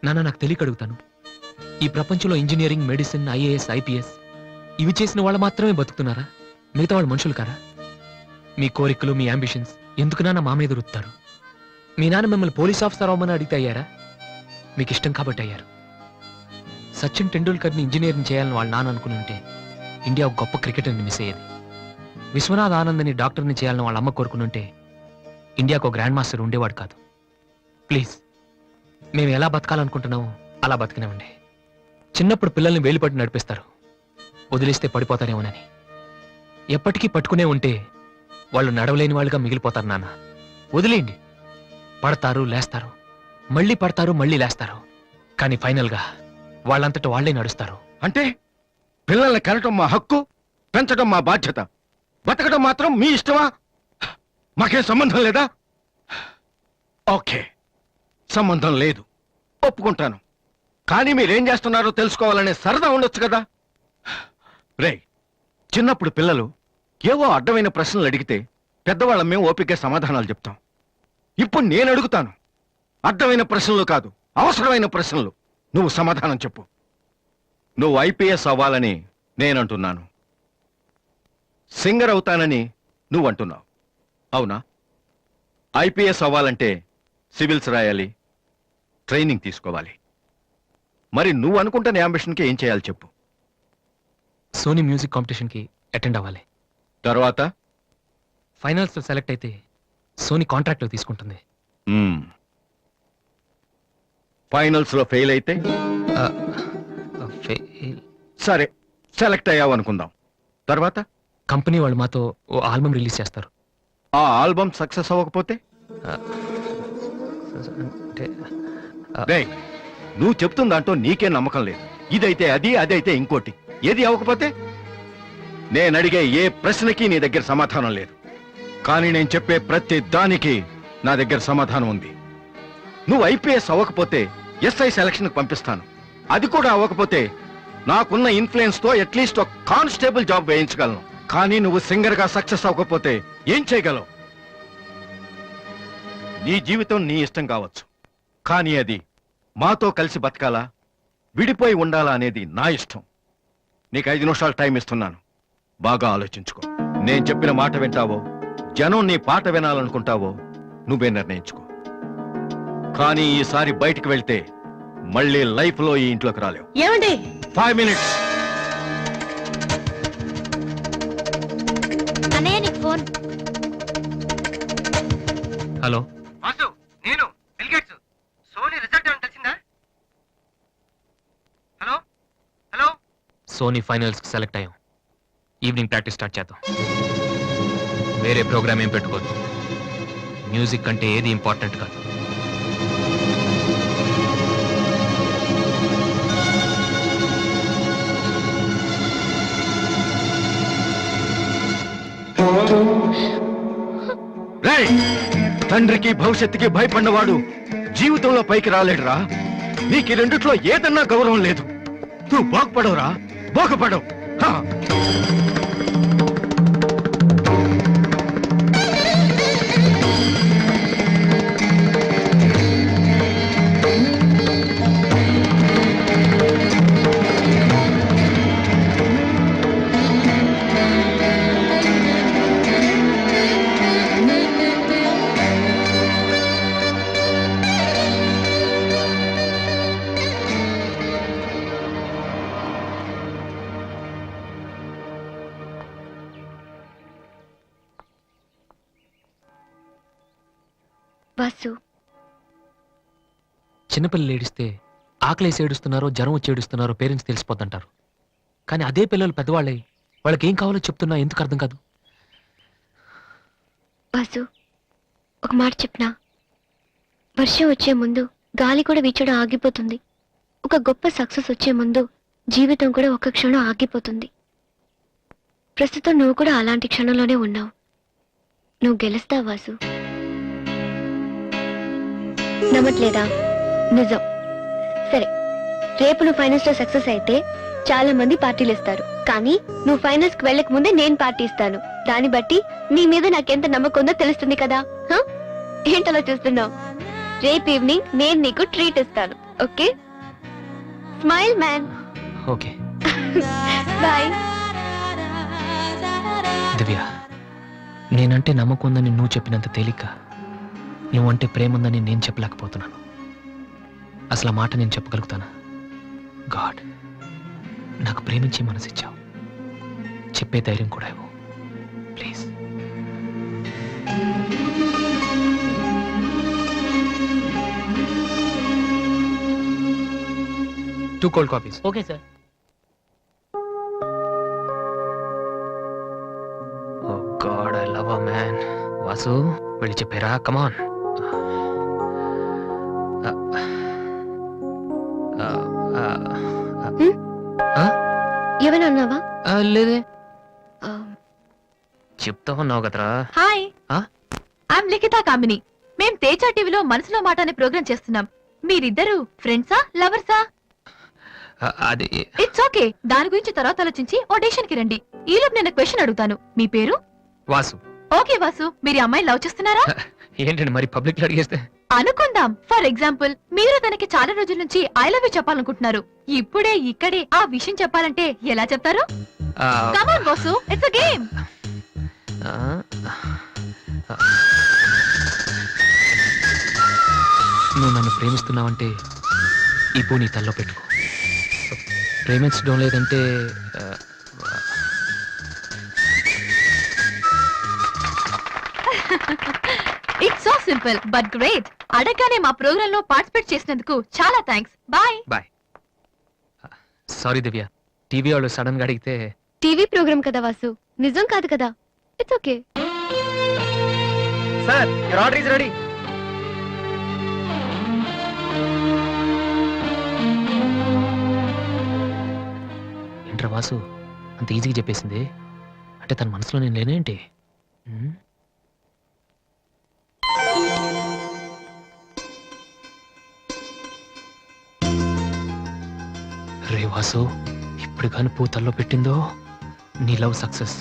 నాన్న, నాకు తెలియక అడుగుతాను, ఈ ప్రపంచంలో ఇంజనీరింగ్, మెడిసిన్, ఐఏఎస్, ఐపీఎస్ ఇవి చేసిన వాళ్ళు మాత్రమే బతుకుతున్నారా? మిగతా వాళ్ళు మనుషులు కారా? మీ కోరికలు, మీ అంబిషన్స్ ఎందుకు నాన్న మా మీద రుత్తారు? మీ నాన్న మిమ్మల్ని పోలీస్ ఆఫీసర్ అవ్వమని అడిగితే అయ్యారా? మీకు ఇష్టం కాబట్టి అయ్యారు. సచిన్ టెండూల్కర్ని ఇంజనీరింగ్ చేయాలని వాళ్ళ నాన్న అనుకుని ఉంటే ఇండియా ఒక గొప్ప క్రికెటర్ని మిస్ అయ్యేది. విశ్వనాథ్ ఆనంద్ని డాక్టర్ని చేయాలని వాళ్ళ అమ్మ కోరుకుని ఉంటే ఇండియాకు ఒక గ్రాండ్ మాస్టర్ ఉండేవాడు కాదు. ప్లీజ్, మేము ఎలా బతకాలనుకుంటున్నామో అలా బతికినామండి. చిన్నప్పుడు పిల్లల్ని వేలిపట్టి నడిపిస్తారు, వదిలేస్తే పడిపోతారేమోనని. ఎప్పటికీ పట్టుకునే ఉంటే వాళ్ళు నడవలేని వాళ్ళుగా మిగిలిపోతారు నాన్న. వదిలేయండి. పడతారు, లేస్తారు, మళ్ళీ పడతారు, మళ్ళీ లేస్తారు. కానీ ఫైనల్గా వాళ్ళంతట వాళ్లే నడుస్తారు. అంటే పిల్లల్ని కనటం మా హక్కు, పెంచడం మా బాధ్యత, బతకడం మాత్రం మీ ఇష్టమా? మాకేం సంబంధం లేదా? ఓకే, సంబంధం లేదు, ఒప్పుకుంటాను. కానీ మీరేం చేస్తున్నారో తెలుసుకోవాలనే సరదా ఉండొచ్చు కదా. రే, చిన్నప్పుడు పిల్లలు ఏవో అడ్డమైన ప్రశ్నలు అడిగితే పెద్దవాళ్ళం మేము ఓపిక సమాధానాలు చెప్తాం. ఇప్పుడు నేను అడుగుతాను, అడ్డమైన ప్రశ్నలు కాదు, అవసరమైన ప్రశ్నలు. నువ్వు సమాధానం చెప్పు. నువ్వు ఐపీఎస్ అవ్వాలని నేనంటున్నాను, సింగర్ అవుతానని నువ్వు అంటున్నావు. అవునా? ఐపీఎస్ అవ్వాలంటే సివిల్స్ రాయాలి, ట్రైనింగ్ తీసుకోవాలి. మరి నువ్వు అనుకుంటున్న అంబిషన్కి ఏం చేయాలి చెప్పు. సోనీ మ్యూజిక్ కాంపిటీషన్కి అటెండ్ అవ్వాలి. తర్వాత ఫైనల్స్లో సెలెక్ట్ అయితే సోనీ కాంట్రాక్ట్లో తీసుకుంటుంది. ఫైనల్స్ లో ఫెయిల్ అయితే సరే, సెలెక్ట్ అయ్యావు అనుకుందాం. తర్వాత కంపెనీ వాళ్ళు మాతో ఓ ఆల్బమ్ రిలీజ్ చేస్తారు. ఆ ఆల్బమ్ సక్సెస్ అవ్వకపోతే? అంటే రేయ్, నువ్వు చెప్తున్న దాంట్లో నీకే నమ్మకం లేదు. ఇదైతే అది, అదైతే ఇంకోటి. ఏది అవ్వకపోతే? నేను అడిగే ఏ ప్రశ్నకి నీ దగ్గర సమాధానం లేదు. కానీ నేను చెప్పే ప్రతి దానికి నా దగ్గర సమాధానం ఉంది. నువ్వు ఐపీఎస్ అవ్వకపోతే ఎస్ఐ సెలక్షన్ పంపిస్తాను. అది కూడా అవ్వకపోతే నాకున్న ఇన్ఫ్లుయెన్స్ తో అట్లీస్ట్ ఒక కానిస్టేబుల్ జాబ్ వేయించగలను. కానీ నువ్వు సింగర్ గా సక్సెస్ అవ్వకపోతే ఏం చేయగలవు? నీ జీవితం నీ ఇష్టం కావచ్చు, కానీ అది మాతో కలిసి బతకాలా, విడిపోయి ఉండాలా అనేది నా ఇష్టం. నీకు 5 నిమిషాలు టైం ఇస్తున్నాను, బాగా ఆలోచించుకో. నేను చెప్పిన మాట వింటావో, జనం నీ పాట వినాలనుకుంటావో నువ్వే నిర్ణయించుకో. కానీ ఈసారి బయటికి వెళ్తే మళ్ళీ లైఫ్ లో ఈ ఇంట్లోకి రాలేవు. ఏమండి? 5 మినిట్స్. అన్నయ్య, నీకు ఫోన్. హలో వాసు, నేను బిల్ గేట్స్. సోనీ రిజల్ట్ ఏమైనా తెలిసిందా? Hello hello. సోనీ ఫైనల్స్కి సెలెక్ట్ అయ్యాం. ఈవినింగ్ ప్రాక్టీస్ స్టార్ట్ చేద్దాం. వేరే ప్రోగ్రామ్ ఏం పెట్టుకోవద్దు. మ్యూజిక్ అంటే ఏది ఇంపార్టెంట్ కాదు. రేయ్, తండ్రికి భవిష్యత్తుకి భయపడినవాడు జీవితంలో పైకి రాలేడురా. నీకు ఈ రెండిట్లో ఏదన్నా గౌరవం లేదు. నువ్వు బాగుపడవురా, బాగుపడవు. హా. వాసు, చిన్నపిల్లలు ఏడిస్తే ఆకలేసి ఏడుస్తున్నారో జ్వరం వచ్చి ఏడుస్తున్నారో పేరెంట్స్ తెలిసిపోద్దంటారు. కానీ అదే పిల్లలు పెద్దవాళ్ళై వాళ్ళకి ఏం కావాలో చెప్తున్నా ఎందుకు అర్థం కాదు? వాసు, ఒక మాట చెప్పనా? వర్షం వచ్చే ముందు గాలి కూడా వీచడం ఆగిపోతుంది. ఒక గొప్ప సక్సెస్ వచ్చే ముందు జీవితం కూడా ఒక్క క్షణం ఆగిపోతుంది. ప్రస్తుతం నువ్వు కూడా అలాంటి క్షణంలోనే ఉన్నావు. నువ్వు గెలుస్తావు వాసు. నమ్మట్లేదా? నిజం. సరే, రేపు నువ్వు ఫైనల్స్ లో సక్సెస్ అయితే చాలా మంది పార్టీలు ఇస్తారు. కానీ నువ్వు ఫైనల్స్ కి వెళ్ళక ముందే నేను పార్టీ ఇస్తాను. దాన్ని బట్టి నీ మీద నాకెంత నమ్మకం ఉందో తెలుస్తుంది కదా. హ? ఏంటలా చూస్తున్నావు? రేపు ఈవినింగ్ నేను నీకు ట్రీట్ ఇస్తాను. Okay? Smile man. Okay bye. Divya, నేనంటే నమ్మకం ఉందని నువ్వు చెప్పినంత తేలిక నువ్వంటే ప్రేమ ఉందని నేను చెప్పలేకపోతున్నాను. అసలు ఆ మాట నేను చెప్పగలుగుతానా? గాడ్, నాకు ప్రేమించే మనసిచ్చావు. చెప్పే ధైర్యం కూడా ఇవ్వు please. 2 cold coffees. Okay sir. Oh God, I love her, man. Vasu, వెళ్ళి చెప్పారా? కమాన్. ఏమైనా అన్నావా? లేదే, చెప్తా ఉన్నావు కదరా. హాయ్, ఆ? ఐఎమ్ లిఖితా కామిని. మేం తేజ టీవీలో మనసులో మాట అనే ప్రోగ్రామ్ చేస్తున్నాం. మీరిద్దరు ఫ్రెండ్సా, లవర్సా? అది ఇట్స్ ఓకే, దాని గురించి తర్వాత ఆలోచించి ఆడిషన్ కి రండి. ఈలోపు నేను క్వశ్చన్ అడుగుతాను. మీ పేరు? వాసు. ఓకే వాసు, మీరు ఈ అమ్మాయి లవ్ చేస్తున్నారా? ఏంటండి మరి పబ్లిక్ లో అడిగేస్తే? అనుకుందాం. ఫర్ ఎగ్జాంపుల్, మీరు తనకి చాలా రోజుల నుంచి ఐ లవ్ యూ చెప్పాలనుకుంటున్నారు. ఇప్పుడే ఇక్కడే ఆ విషయం చెప్పాలంటే ఎలా చెప్తారు? కమాన్ వాసు, ఇట్స్ అ గేమ్. నువ్వు నన్ను ప్రేమిస్తున్నావంటే ఈ పూ నీ తల్లో పెట్టుకో. ప్రేమించడం లేదంటే it's so simple but great. అడగగానే మా ప్రోగ్రామ్ లో పార్టిసిపేట్ చేసినందుకు చాలా థ్యాంక్స్. బాయ్. బాయ్. సారీ దివ్య, టీవీ వాళ్ళు సడన్ గా అడిగితే. టీవీ ప్రోగ్రామ్ కదా వాసు, నిజం కాదు కదా. It's okay. Sir, your order is ready. ఏంట్రా వాసు, అంత ఈజీగా చెప్పేసింది? అంటే తన మనసులో నేను లేనేంటి? రే వాసు, ఇప్పుడు కానీ పూతల్లో పెట్టిందో నీ లవ్ సక్సెస్.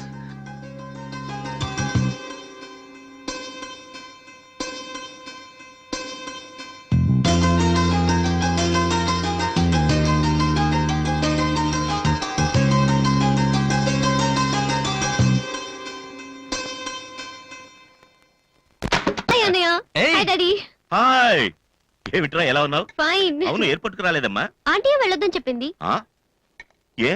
హాయ్ అన్నయ్య. Hi daddy. హాయ్, ఏమిట్రా ఎలా ఉన్నావు? ఫైన్. అవును, ఎయిర్పోర్ట్ కు రాలేదమ్మా? ఆంటీ వెళ్ళొద్దని చెప్పింది. ఆ? ఏ?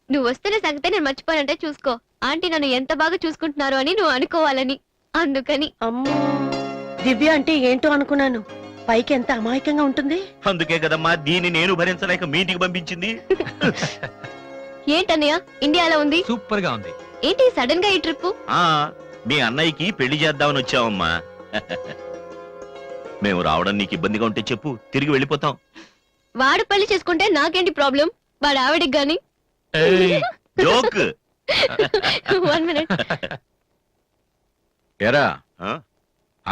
నువ్వు వస్తున్న సంగతే నేను మర్చిపోయానంటే చూసుకో. ఆంటీ నన్ను ఎంత బాగా చూసుకుంటున్నారో అని నువ్వు అనుకోవాలని. అందుకని. అమ్మో, దివ్య అంటే ఏంటో అనుకున్నాను. పైకి ఎంత అమాయకంగా ఉంటుంది. అందుకే కదమ్మా దీన్ని నేను భరించలేక మీ ఇంటికి పంపించింది. ఏంటన్నయ్య, ఇండియా ఎలా ఉంది? సూపర్ గా ఉంది. ఏంటి సడన్ గా ఈ ట్రిప్? ఆ, మీ అన్నయ్యకి పెళ్లి చేద్దామని వచ్చావమ్మా. మేము రావడం నీకు ఇబ్బందిగా ఉంటే చెప్పు, తిరిగి వెళ్ళిపోతాం. వాడు పెళ్లి చేసుకుంటే నాకేంటి ప్రాబ్లం? వాడు ఆవిడికి గాని. జోక్. 1 minute. ఎరా, ఆ?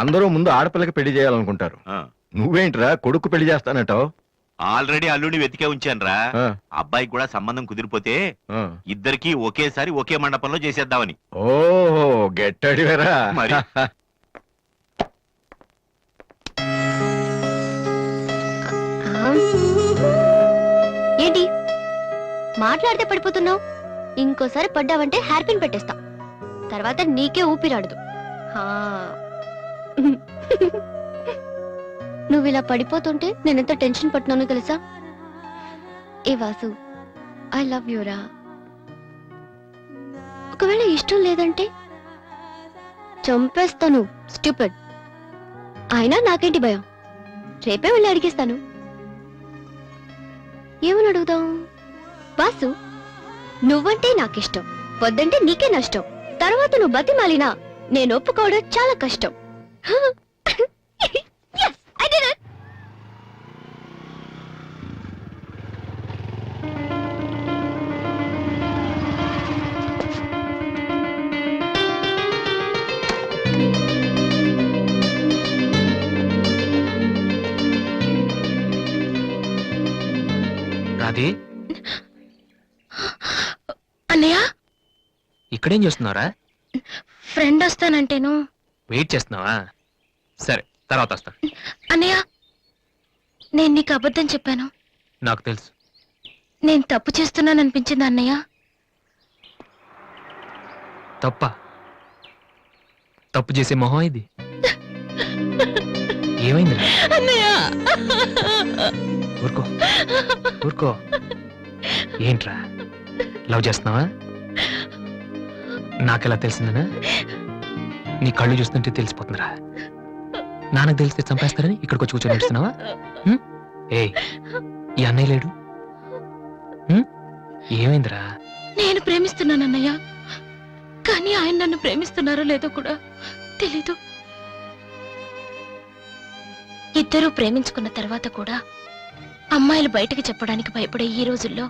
అందరూ ముందు ఆడపిల్లకి పెళ్లి చేయాలనుకుంటారు. నువ్వేంట్రా కొడుకు పెళ్లి చేస్తానంటావు? ఆల్రెడీ అల్లుడిని వెతికే ఉంచానురా. అబ్బాయికి కూడా సంబంధం కుదిరిపోతే ఇద్దరికి ఒకేసారి ఒకే మండపంలో చేసేద్దామని. ఓహో గెట్టడివేరా మరి. ఏంటి మాట్లాడితే పడిపోతున్నావు? ఇంకోసారి పడ్డావంటే హెయిర్ పిన్ పెట్టేస్తా. తర్వాత నీకే ఊపిరాడదు. హా. నువ్వు ఇలా పడిపోతుంటే నేనెంత టెన్షన్ పట్టినానో తెలుసా? ఏ వాసు, ఐ లవ్ యూరా. ఒకవేళ ఇష్టం లేదంటే చంపేస్తాను. స్టూపిడ్. అయినా నాకేంటి భయం? రేపే వెళ్ళి అడిగేస్తాను. ఏమని అడుగుదాం? వాసు, నువ్వంటే నాకిష్టం, వద్దంటే నీకే నష్టం. తర్వాత నువ్వు బతిమాలినా నేను ఒప్పుకోవడం చాలా కష్టం. Yes, I did it. Radhe, అన్నయ్య, ఇక్కడేం చేస్తున్నారా? ఫ్రెండ్ వస్తానంటేను. వెయిట్ చేస్తున్నావా? సరే, తర్వాత వస్తా. అన్నయ్య, నేను నీకు అబద్ధం చెప్పాను. నాకు తెలుసు. నేను తప్పు చేస్తున్నాను అనిపించింది అన్నయ్య. తప్ప? తప్పు చేసే మొహం ఇది. ఏమైంది? అన్నయ్య, ఊరుకో ఊరుకో. ఏంట్రా, లవ్ చేస్తున్నావా? నాకెలా తెలిసిందనా? నీ కళ్ళు చూస్తుంటే తెలిసిపోతుందిరా. నాన్నకు తెలిస్తే చంపేస్తారని ఇక్కడికి వచ్చి కూర్చొని నడుస్తున్నావా? ఏయ్, ఈ అన్నయ్య లేడు. ఏమైందిరా? నేను ప్రేమిస్తున్నాను అన్నయ్య, కానీ ఆయన నన్ను ప్రేమిస్తున్నారో లేదో కూడా తెలీదు. ఇద్దరూ ప్రేమించుకున్న తర్వాత కూడా అమ్మాయిలు బయటకు చెప్పడానికి భయపడే ఈ రోజుల్లో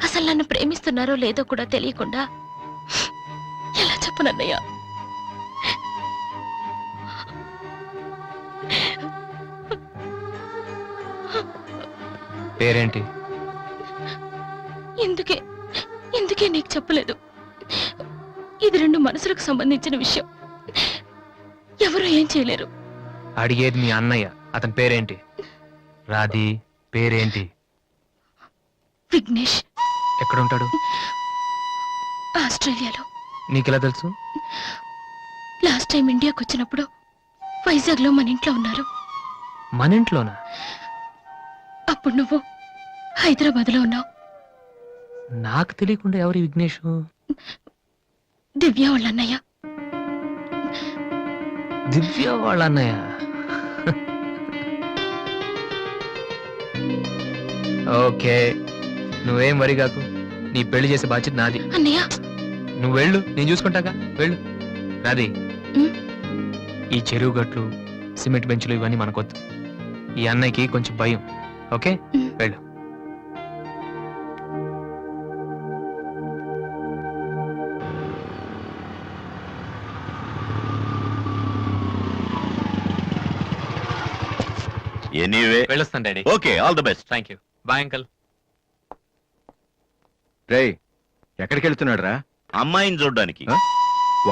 అసలు నన్ను ప్రేమిస్తున్నారో లేదో కూడా తెలియకుండా ఎలా చెప్పనన్నయ్య? పేరేంటి? ఎందుకే నీకు చెప్పలేదు. ఇది రెండు మనసులకు సంబంధించిన విషయం. ఎవరు ఏం చేయలేరు. అడిగేది మీ అన్నయ్య. అతని పేరేంటి? రాధి పేరేంటి? విఘ్నేష్. ఎక్కడుంటాడు? ఆస్ట్రేలియాలో. నీకెలా తెలుసు? లాస్ట్ టైం ఇండియాకి వచ్చినప్పుడు వైజాగ్ లో మన ఇంట్లో ఉన్నారు. మన ఇంట్లోనా? అప్పుడు నువ్వు హైదరాబాద్ లో ఉన్నావు. నాకు తెలియకుండా ఎవరి విఘ్నేష్? దివ్య వాళ్ళ అన్నయ్య. దివ్య వాళ్ళ అన్నయ్య. ఓకే, నువ్వేం వరి కాకు. నీ పెళ్లి చేసే బాధ్యత నాది. అన్నయ్య, నువ్వు వెళ్ళు, నేను చూసుకుంటాగా. వెళ్ళు. రాధి, ఈ చెరువు గట్లు, సిమెంట్ బెంచ్లు ఇవన్నీ మనకొద్దు. ఈ అన్నయ్యకి కొంచెం భయం. ఓకే, వెళ్ళు. ఎనీవే వెళ్ళొస్తాను daddy. Okay, all the best. Thank you. Bye uncle. రేయ్, ఎక్కడికి వెళ్తున్నాడు రా? అమ్మాయిని చూడ్డానికి.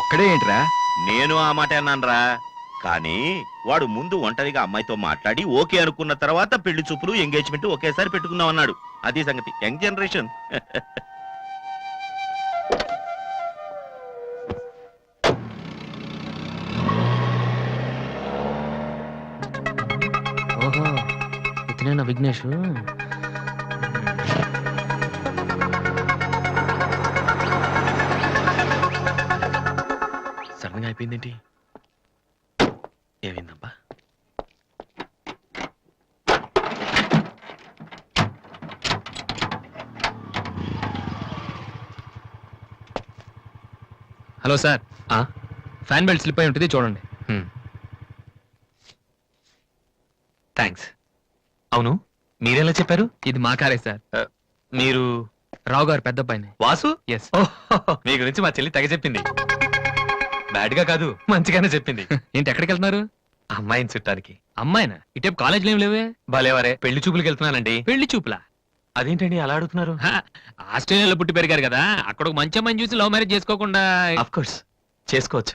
ఒక్కడే ఏంట్రా? నేను ఆ మాట అన్నానురా. కానీ వాడు ముందు ఒంటరిగా అమ్మాయితో మాట్లాడి ఓకే అనుకున్న తర్వాత పెళ్లి చూపులు, ఎంగేజ్మెంట్ ఒకేసారి పెట్టుకుందాం అన్నాడు. అది సంగతి. Young generation. ఓహో, ఇతనేనా విఘ్నేష్? సడన్ గా అయిపోయిందేంటి? ఏమైందబ్బా? Hello sir, fan belt slip అయి ఉంటుంది, చూడండి. థ్యాంక్స్. అవును, మీరెలా చెప్పారు? ఇది మా కారే సార్. మీరు రావు గారు పెద్ద పైన. వాసు? ఎస్. మీ గురించి మా చెల్లి తెగ చెప్పింది. బ్యాడ్ గా కాదు, మంచిగానే చెప్పింది. ఏంటి ఎక్కడికి వెళ్తున్నారు? అమ్మాయిని చుట్టానికి. అమ్మాయినా? ఇటేపు కాలేజీలో ఏం లేవే? భలేవరే, పెళ్లి చూపులకి వెళ్తున్నానండి. పెళ్లి చూపులా? అదేంటండి అలా అడుగుతున్నారు? ఆస్ట్రేలియాలో పుట్టి పెరిగారు కదా, అక్కడ ఒక మంచి అమ్మాయిని చూసి లవ్ మ్యారేజ్ చేసుకోకుండా? అఫ్ కోర్స్ చేసుకోవచ్చు,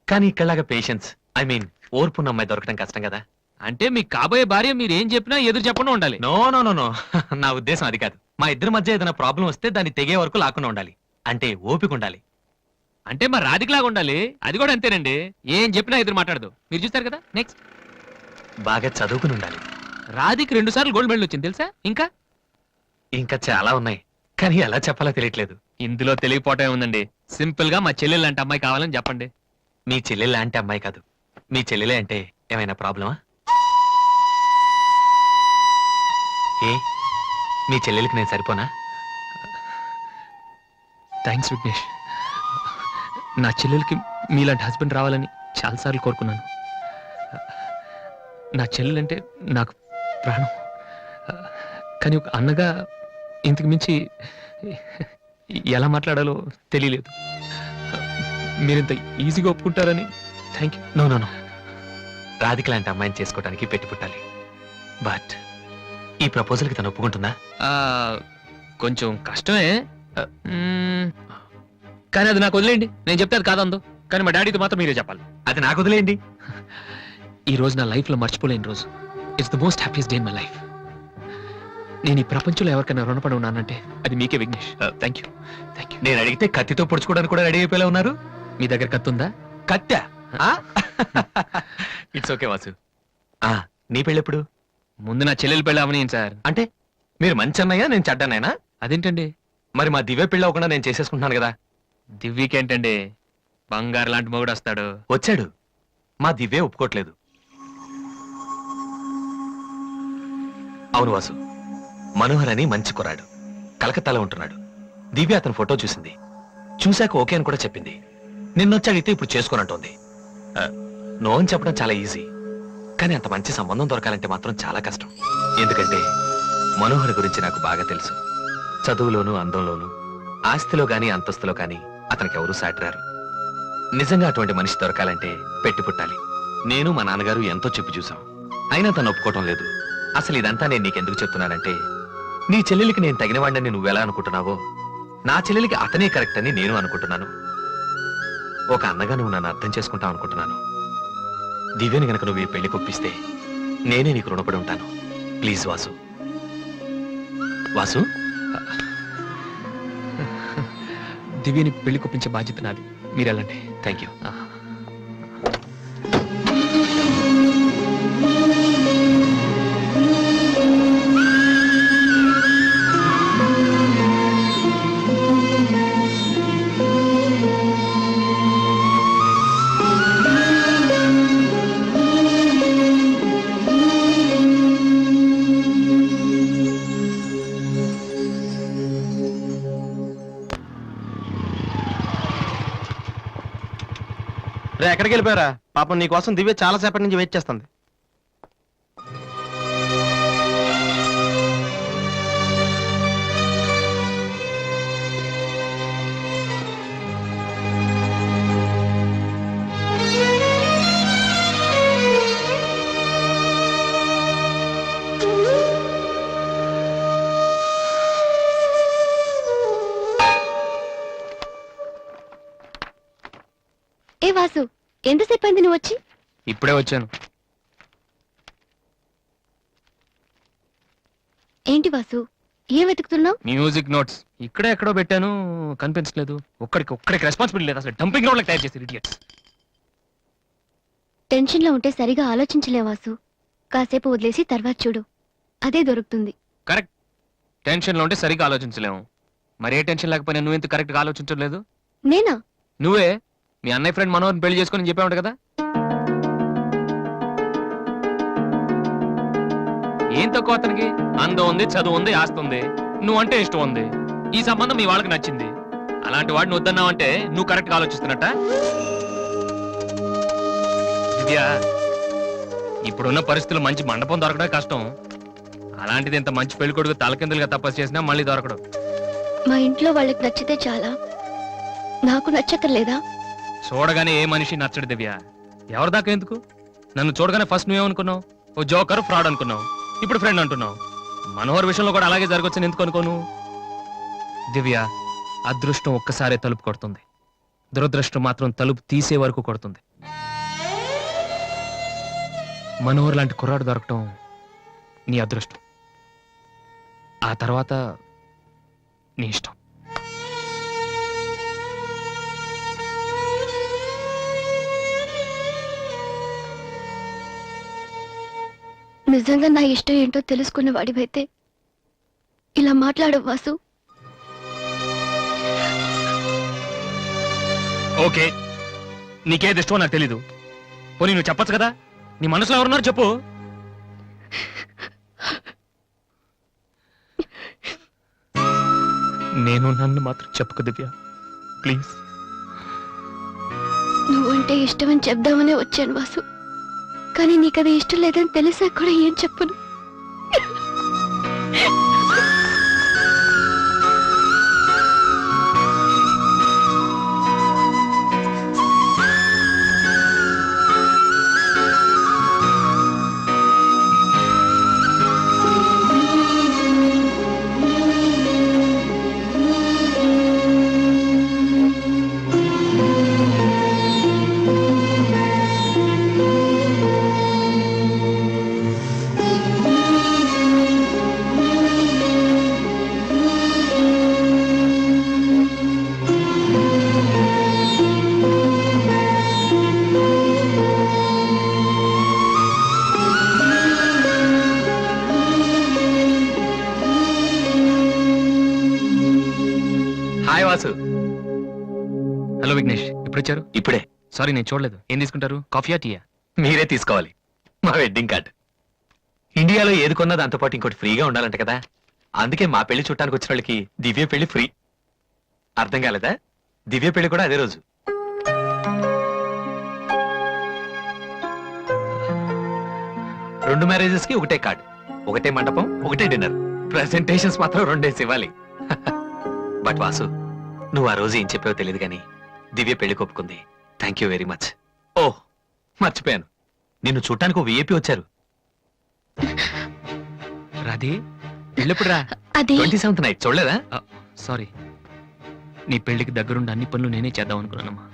కానీ ఇక్కడలాగా పేషెన్స్, ఐ మీన్ ఓర్పున్న అమ్మాయి దొరకడం కష్టం కదా. అంటే మీకు కాబోయే భార్య మీరు ఏం చెప్పినా ఎదురు చెప్పకుండా ఉండాలి? నో నో నో నో, నా ఉద్దేశం అది కాదు. మా ఇద్దరి మధ్య ఏదైనా ప్రాబ్లం వస్తే దాన్ని తెగే వరకు లాకుండా ఉండాలి. అంటే ఓపిక ఉండాలి. అంటే మరి రాధికలాగా ఉండాలి. అది కూడా అంతేనండి, ఏం చెప్పినా ఎదురు మాట్లాడదు. మీరు చూస్తారు కదా. నెక్స్ట్, బాగా చదువుకుని ఉండాలి. రాధికి 2 సార్లు గోల్డ్ మెడల్ వచ్చింది తెలుసా? ఇంకా ఇంకా చాలా ఉన్నాయి, కానీ ఎలా చెప్పాలో తెలియట్లేదు. ఇందులో తెలియపోవటం ఉందండి. సింపుల్ గా మా చెల్లెలు లాంటి అమ్మాయి కావాలని చెప్పండి. మీ చెల్లెలు లాంటి అమ్మాయి కాదు, మీ చెల్లెలే అంటే ఏమైనా ప్రాబ్లమా? ఏ మీ చెల్లెలకి నేను సరిపోనా? థ్యాంక్స్ విఘ్నేష్. నా చెల్లెలకి మీలాంటి హస్బెండ్ రావాలని చాలాసార్లు కోరుకున్నాను. నా చెల్లెలంటే నాకు ప్రాణం, కానీ ఒక అన్నగా ఇంతకు మించి ఎలా మాట్లాడాలో తెలియలేదు. మీరింత ఈజీగా ఒప్పుకుంటారని thank you. No no no, Radhika లాంటి అమ్మాయిని చేసుకోవడానికి పెట్టి పుట్టాలి. బట్ ఈ ప్రపోజల్కి తను ఒప్పుకుంటుందా? కొంచెం కష్టమే, కానీ అది నాకు వదిలేయండి. నేను చెప్తే అది కాదందో, కానీ మా డాడీతో మాత్రం మీరే చెప్పాలి. అది నాకు వదిలేయండి. ఈ రోజు నా లైఫ్ లో మర్చిపోలేని రోజు. It's the most happiest day in my life. నేను ఈ ప్రపంచంలో ఎవరికైనా రుణపడి ఉన్నానంటే అది మీకే Vignesh. Thank you thank you. నేను అడిగితే కత్తితో పొడుచుకోవడానికి కూడా రెడీ అయిపోయేలా ఉన్నారు. మీ దగ్గర కత్తి ఉందా? కత్తా? It's okay Vasu. నీ పెళ్ళెప్పుడు? ముందు నా చెల్లెలు పెళ్ళి అవనీయం సార్. అంటే మీరు మంచి అన్నయ్యా, నేను చెడ్డనైనా? అదేంటండి, మరి మా దివ్య పెళ్ళి అవ్వకుండా నేను చేసేసుకుంటున్నాను కదా. దివ్యకేంటండి, బంగారు లాంటి మొగుడు వస్తాడు. వచ్చాడు, మా దివ్యే ఒప్పుకోవట్లేదు. అవును వాసు, మనోహర్ అని మంచి కుర్రాడు, కలకత్తాలో ఉంటున్నాడు. దివ్య అతని ఫోటో చూసింది, చూశాక ఓకే అని కూడా చెప్పింది. నిన్నొచ్చి అడిగితే ఇప్పుడు చేసుకోనంటోంది. నో అని చెప్పడం చాలా ఈజీ, కానీ అంత మంచి సంబంధం దొరకాలంటే మాత్రం చాలా కష్టం. ఎందుకంటే మనోహర్ గురించి నాకు బాగా తెలుసు. చదువులోను, అందంలోను, ఆస్తిలో గాని అంతస్తులో గాని అతనికి ఎవరూ సాటిరారు. నిజంగా అటువంటి మనిషి దొరకాలంటే పెట్టి పుట్టాలి. నేను మా నాన్నగారు ఎంతో చెప్పి చూసాం, అయినా తను ఒప్పుకోవటం లేదు. అసలు ఇదంతా నేను నీకెందుకు చెప్తున్నానంటే, నీ చెల్లెలికి నేను తగినవాడిని నువ్వెలా అనుకుంటున్నావో, నా చెల్లెలికి అతనే కరెక్ట్ అని నేను అనుకుంటున్నాను. ఒక అన్నగా నువ్వు నన్ను అర్థం చేసుకుంటావు అనుకుంటున్నాను. దివ్యని గనక నువ్వు ఈ పెళ్లి కొప్పిస్తే నేనే నీకు రుణపడి ఉంటాను. ప్లీజ్ వాసు. వాసు, దివ్యని పెళ్లి కొప్పించే బాధ్యత నాది. మీరు వెళ్ళండి. Thank you. ఎక్కడికి వెళ్ళిపోయారా? పాపం నీ కోసం దివ్య చాలా సేపటి నుంచి వెయిట్ చేస్తుంది. ఏ వాసు, ఎంతసేపు అయింది నువ్వు వచ్చి? ఇప్పుడే వచ్చాను. ఏంటి వాసు, ఏం వెతుకుతున్నావు? మ్యూజిక్ నోట్స్ ఇక్కడే ఎక్కడో పెట్టాను, కనిపించలేదు. ఒక్కడికి రెస్పాన్సిబిలిటీ లేదు. అసలు డంపింగ్ గ్రౌండ్ తయారు చేశారు ఇడియట్స్. టెన్షన్ లో ఉంటే సరిగా ఆలోచించలే వాసు. కాసేపు వదిలేసి తర్వాత చూడు, అదే దొరుకుతుంది. కరెక్ట్, టెన్షన్ లో ఉంటే సరిగా ఆలోచించలేము. మరే టెన్షన్ లేకపోయినా నువ్వెందుకు కరెక్ట్ గా ఆలోచించలేదు? నేనా? నువ్వే మీ అన్నయ్య ఫ్రెండ్ మనోహర్ని పెళ్లి చేసుకుని చెప్పావు కదా. ఏం తక్కువ అతనికి? అందం ఉంది, చదువు ఉంది, ఆస్తి ఉంది, నువ్వంటే ఇష్టం ఉంది. ఈ సంబంధం మీ వాళ్ళకి నచ్చింది. అలాంటి వాడిని వద్దన్నావంటే నువ్వు కరెక్ట్ గా ఆలోచిస్తున్నట్ట. దివ్య, ఇప్పుడున్న పరిస్థితులు మంచి మండపం దొరకడం కష్టం. అలాంటిది ఇంత మంచి పెళ్లి కొడుకు తలకిందులుగా తపస్సు చేసినా మళ్ళీ దొరకడం. మా ఇంట్లో వాళ్ళకి నచ్చితే చాలా, నాకు నచ్చక్కర్లేదా? చూడగానే ఏ మనిషి నచ్చడు దివ్య. ఎవరి దాకా ఎందుకు? నన్ను చూడగానే ఫస్ట్ నువ్వేమనుకున్నావు? ఓ జోకర్, ఫ్రాడ్ అనుకున్నావు. ఇప్పుడు ఫ్రెండ్ అంటున్నావు. మనోహర్ విషయంలో కూడా అలాగే జరగొచ్చని ఎందుకు అనుకోను? దివ్య, అదృష్టం ఒక్కసారే తలుపు కొడుతుంది, దురదృష్టం మాత్రం తలుపు తీసే వరకు కొడుతుంది. మనోహర్ లాంటి కుర్రాడు దొరకటం నీ అదృష్టం. ఆ తర్వాత నీ ఇష్టం. నిజంగా నా ఇష్టం ఏంటో తెలుసుకున్న వాడివైతే ఇలా మాట్లాడవు వాసు. ఓకే, నీకేది ఇష్టమో నాకు తెలీదు. పోనీ నువ్వు చెప్పొచ్చు కదా, నీ మనసులో ఎవరున్నారు చెప్పు. నేను నన్ను మాత్రం చెప్పుకు దివ్య, ప్లీజ్. నువ్వంటే ఇష్టమని చెప్దామనే వచ్చాను వాసు, కానీ నీకది ఇష్టం లేదని తెలిసా కూడా ఏం చెప్పను. హాయ్ వాసు. హలో విఘ్నేష్, ఎప్పుడు వచ్చారు? ఇప్పుడే. సారీ, నేను చూడలేదు. ఏం తీసుకుంటారు, కాఫీయా టీయా? మీరే తీసుకోవాలి. మా వెడ్డింగ్ కార్డ్. ఇండియాలో ఏది కొన్నా దాంతో పాటు ఇంకోటి ఫ్రీగా ఉండాలంట కదా, అందుకే మా పెళ్లి చుట్టానికి వచ్చిన వాళ్ళకి దివ్య పెళ్లి ఫ్రీ. అర్థం కాలేదా? దివ్య పెళ్లి కూడా అదే రోజు. రెండు మ్యారేజెస్ కి ఒకటే కార్డ్, ఒకటే మండపం, ఒకటే డిన్నర్. ప్రెసెంటేషన్స్ మాత్రం రెండేసి ఇవ్వాలి. బట్ వాసు, నువ్వు ఆ రోజు ఏం చెప్పావో తెలియదు కానీ దివ్య పెళ్లి ఒప్పుకుంది. Thank you very much. ఓ మర్చిపోయాను, నిన్ను చూడటానికి ఓ విఐపి వచ్చారు. రాధే, పెళ్ళెప్పుడు రా? అది 27th నైట్ చూడలేదా? సారీ, నీ పెళ్లికి దగ్గరుండి అన్ని పనులు నేనే చేద్దాం అనుకున్నానమ్మా.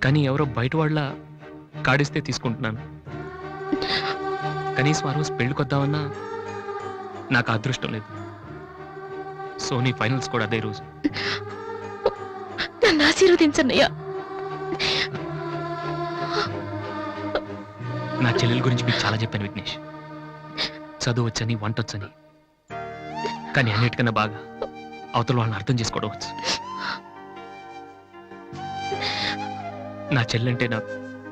కానీ ఎవరో బయట వాళ్ళ కాడిస్తే తీసుకుంటున్నాను. కనీసం ఆ రోజు పెళ్లికొద్దామన్నా నాకు అదృష్టం లేదు. సో నీ ఫైనల్స్ కూడా అదే రోజు. నన్ను ఆశీర్వదించన్నయ్యా. నా చెల్లెల గురించి మీకు చాలా చెప్పాను విఘ్నేష్. చదువు వచ్చని, వంట వచ్చని, కానీ అన్నిటికన్నా బాగా అవతల వాళ్ళని అర్థం చేసుకోవడం వచ్చు. నా చెల్లెంటే నా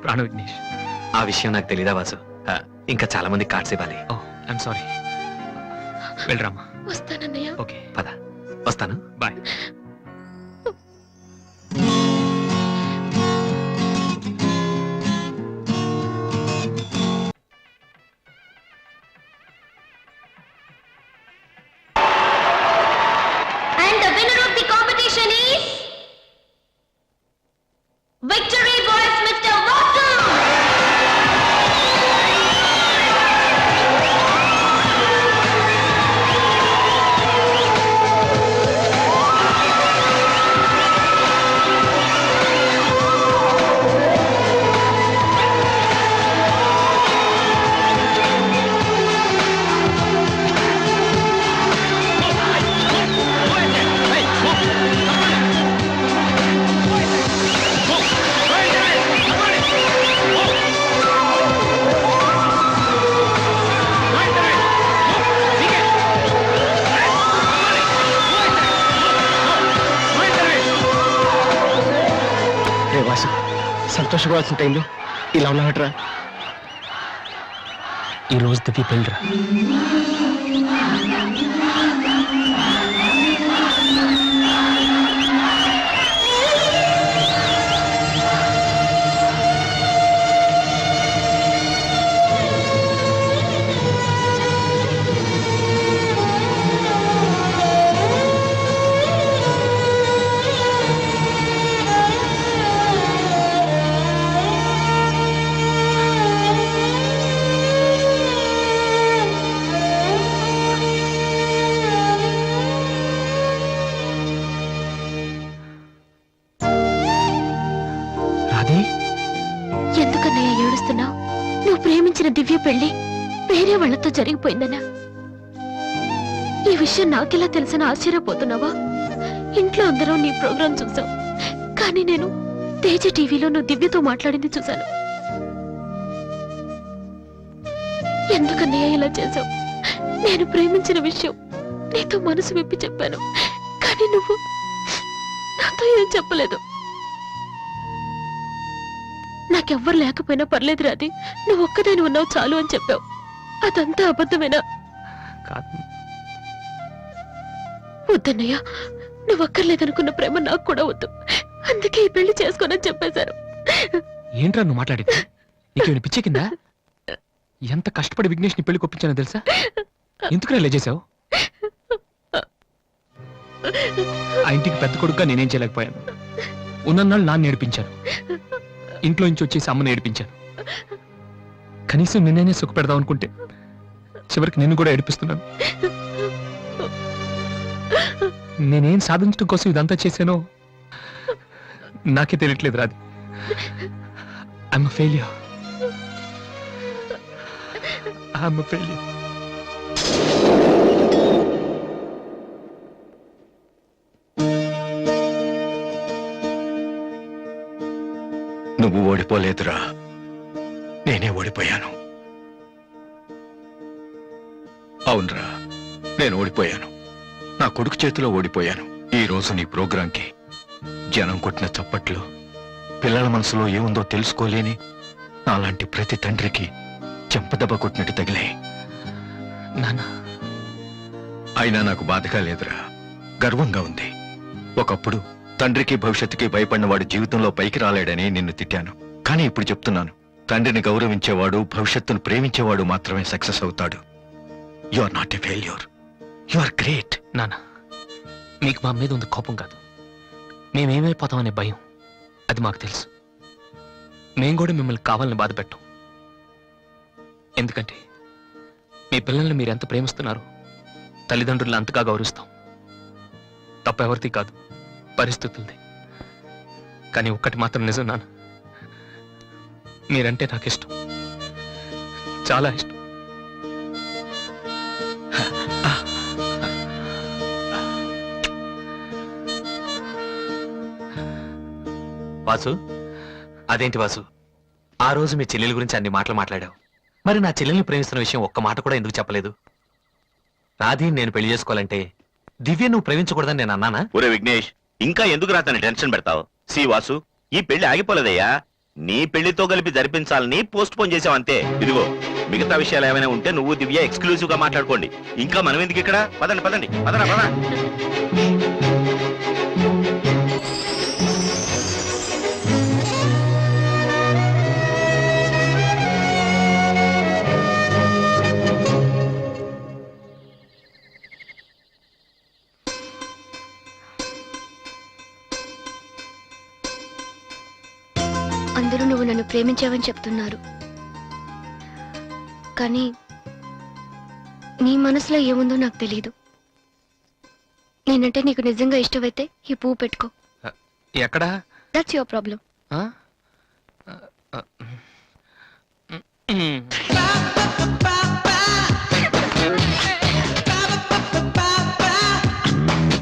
ప్రాణ విఘ్నేష్. ఆ విషయం నాకు తెలీదా వాసు? ఇంకా చాలా మంది కార్డ్స్ ఇవ్వాలి. ఓ ఐఎమ్ సారీ. వెళ్ళరామా. వస్తానన్నయ్య. ఓకే, పద, వస్తాను. Bye. And the winner of the competition is Victory Boys Mr. Vasu. రే వాసు, సంతోషపడాల్సిన టైంలో ఇలా ఉన్నాడరా. ఈ రోజు దివ్య పెళ్ళిరా. పెళ్లి వేరే వాళ్ళతో జరిగిపోయిందనా? ఈ విషయం నాకెలా తెలిసిన ఆశ్చర్యపోతున్నావా? ఇంట్లో అందరం నీ ప్రోగ్రాం చూసాం, కానీ నేను తేజ టీవీలో నువ్వు దివ్యతో మాట్లాడింది చూశాను. ఎందుకన్నయ్య ఇలా చేశావు? నేను ప్రేమించిన విషయం నీతో మనసు విప్పి చెప్పాను, కానీ నువ్వు నాతో ఏం చెప్పలేదు. నాకెవ్వరు లేకపోయినా పర్లేదు రాది, నువ్వు ఒక్కదాని ఉన్నావు చాలు అని చెప్పావు. అదంతా అబద్ధమేనా? కాదు. వద్దన్నయ్య, నువ్వు అక్కర్లేదనుకున్న ప్రేమ నాకు కూడా వద్దు. అందుకే ఈ పెళ్లి చేసుకోనని చెప్పేశారు. ఏంట్రా నువ్వు మాట్లాడింది? నీకేమైనా పిచ్చే కిందా? ఎంత కష్టపడి విఘ్నేష్ ని పెళ్లి కొప్పించానో తెలుసా? ఎందుకు ఇలా చేసావు? ఆ ఇంటికి పెద్ద కొడుకుగా నేనేం చేయలేకపోయాను. ఉన్నన్నాళ్ళు నాన్న నేర్పించాను, ఇంట్లో నుంచి వచ్చేసి అమ్మని ఏడిపించాను. కనీసం నిన్నే సుఖ పెడదాం అనుకుంటే చివరికి నిన్ను కూడా ఏడిపిస్తున్నాను. నేనేం సాధించడం కోసం ఇదంతా చేశానో నాకే తెలియట్లేదు Radhi. I'm a failure. I'm a failure. నువ్వు ఓడిపోలేదురా, నేనే ఓడిపోయాను. అవునరా, నేను ఓడిపోయాను. నా కొడుకు చేతిలో ఓడిపోయాను. ఈ రోజు నీ ప్రోగ్రాంకి జనం కొట్టిన చప్పట్లు, పిల్లల మనసులో ఏముందో తెలుసుకోలేని నాలాంటి ప్రతి తండ్రికి చెంపదెబ్బ కొట్టినట్టు తగిలే. నాన్న, అయినా నాకు బాధగా లేదురా, గర్వంగా ఉంది. ఒకప్పుడు తండ్రికి భవిష్యత్తుకి భయపడిన వాడు జీవితంలో పైకి రాలేడని నిన్ను తిట్టాను. కానీ ఇప్పుడు చెప్తున్నాను, తండ్రిని గౌరవించేవాడు, భవిష్యత్తును ప్రేమించేవాడు మాత్రమే సక్సెస్ అవుతాడు. You are not a failure, you are great. నాన్న, మీకు మా మీద ఉంది కోపం కాదు, మేమేమైపోతామనే భయం. అది మాకు తెలుసు. మేం కూడా మిమ్మల్ని కావాలని బాధ పెట్టాం. ఎందుకంటే మీ పిల్లల్ని మీరు ఎంత ప్రేమిస్తున్నారు, తల్లిదండ్రులను అంతగా గౌరవిస్తాం. తప్పెవరిది కాదు, పరిస్థితులది. కానీ ఒక్కటి మాత్రం నిజం నాన్న, మీరంటే నాకు ఇష్టం, చాలా ఇష్టం. వాసు, అదేంటి వాసు, ఆ రోజు మీ చెల్లెల గురించి అన్ని మాటలు మాట్లాడావు. మరి నా చెల్లెల్ని ప్రేమిస్తున్న విషయం ఒక్క మాట కూడా ఎందుకు చెప్పలేదు? రాధీని నేను పెళ్లి చేసుకోవాలంటే దివ్య నువ్వు ప్రేమించకూడదని నేను అన్నానా? ఒరే విఘ్నేష్, ఇంకా ఎందుకు రాతని టెన్షన్ పెడతావు? సి వాసు, ఈ పెళ్లి ఆగిపోలేదయ్యా. నీ పెళ్లితో కలిపి జరిపించాలని పోస్ట్ పోన్ చేసావంతే. ఇదిగో, మిగతా విషయాలు ఏమైనా ఉంటే నువ్వు దివ్య ఎక్స్క్లూజివ్ గా మాట్లాడుకోండి. ఇంకా మనం ఎందుకు ఇక్కడ? పదండి పదండి, పదరా పద. అందరూ నువ్వు నన్ను ప్రేమించావని చెప్తున్నారు, కానీ నీ మనసులో ఏముందో నాకు తెలియదు. నేనంటే నీకు నిజంగా ఇష్టమైతే ఈ పువ్వు పెట్టుకో. ఎక్కడా? That's your problem.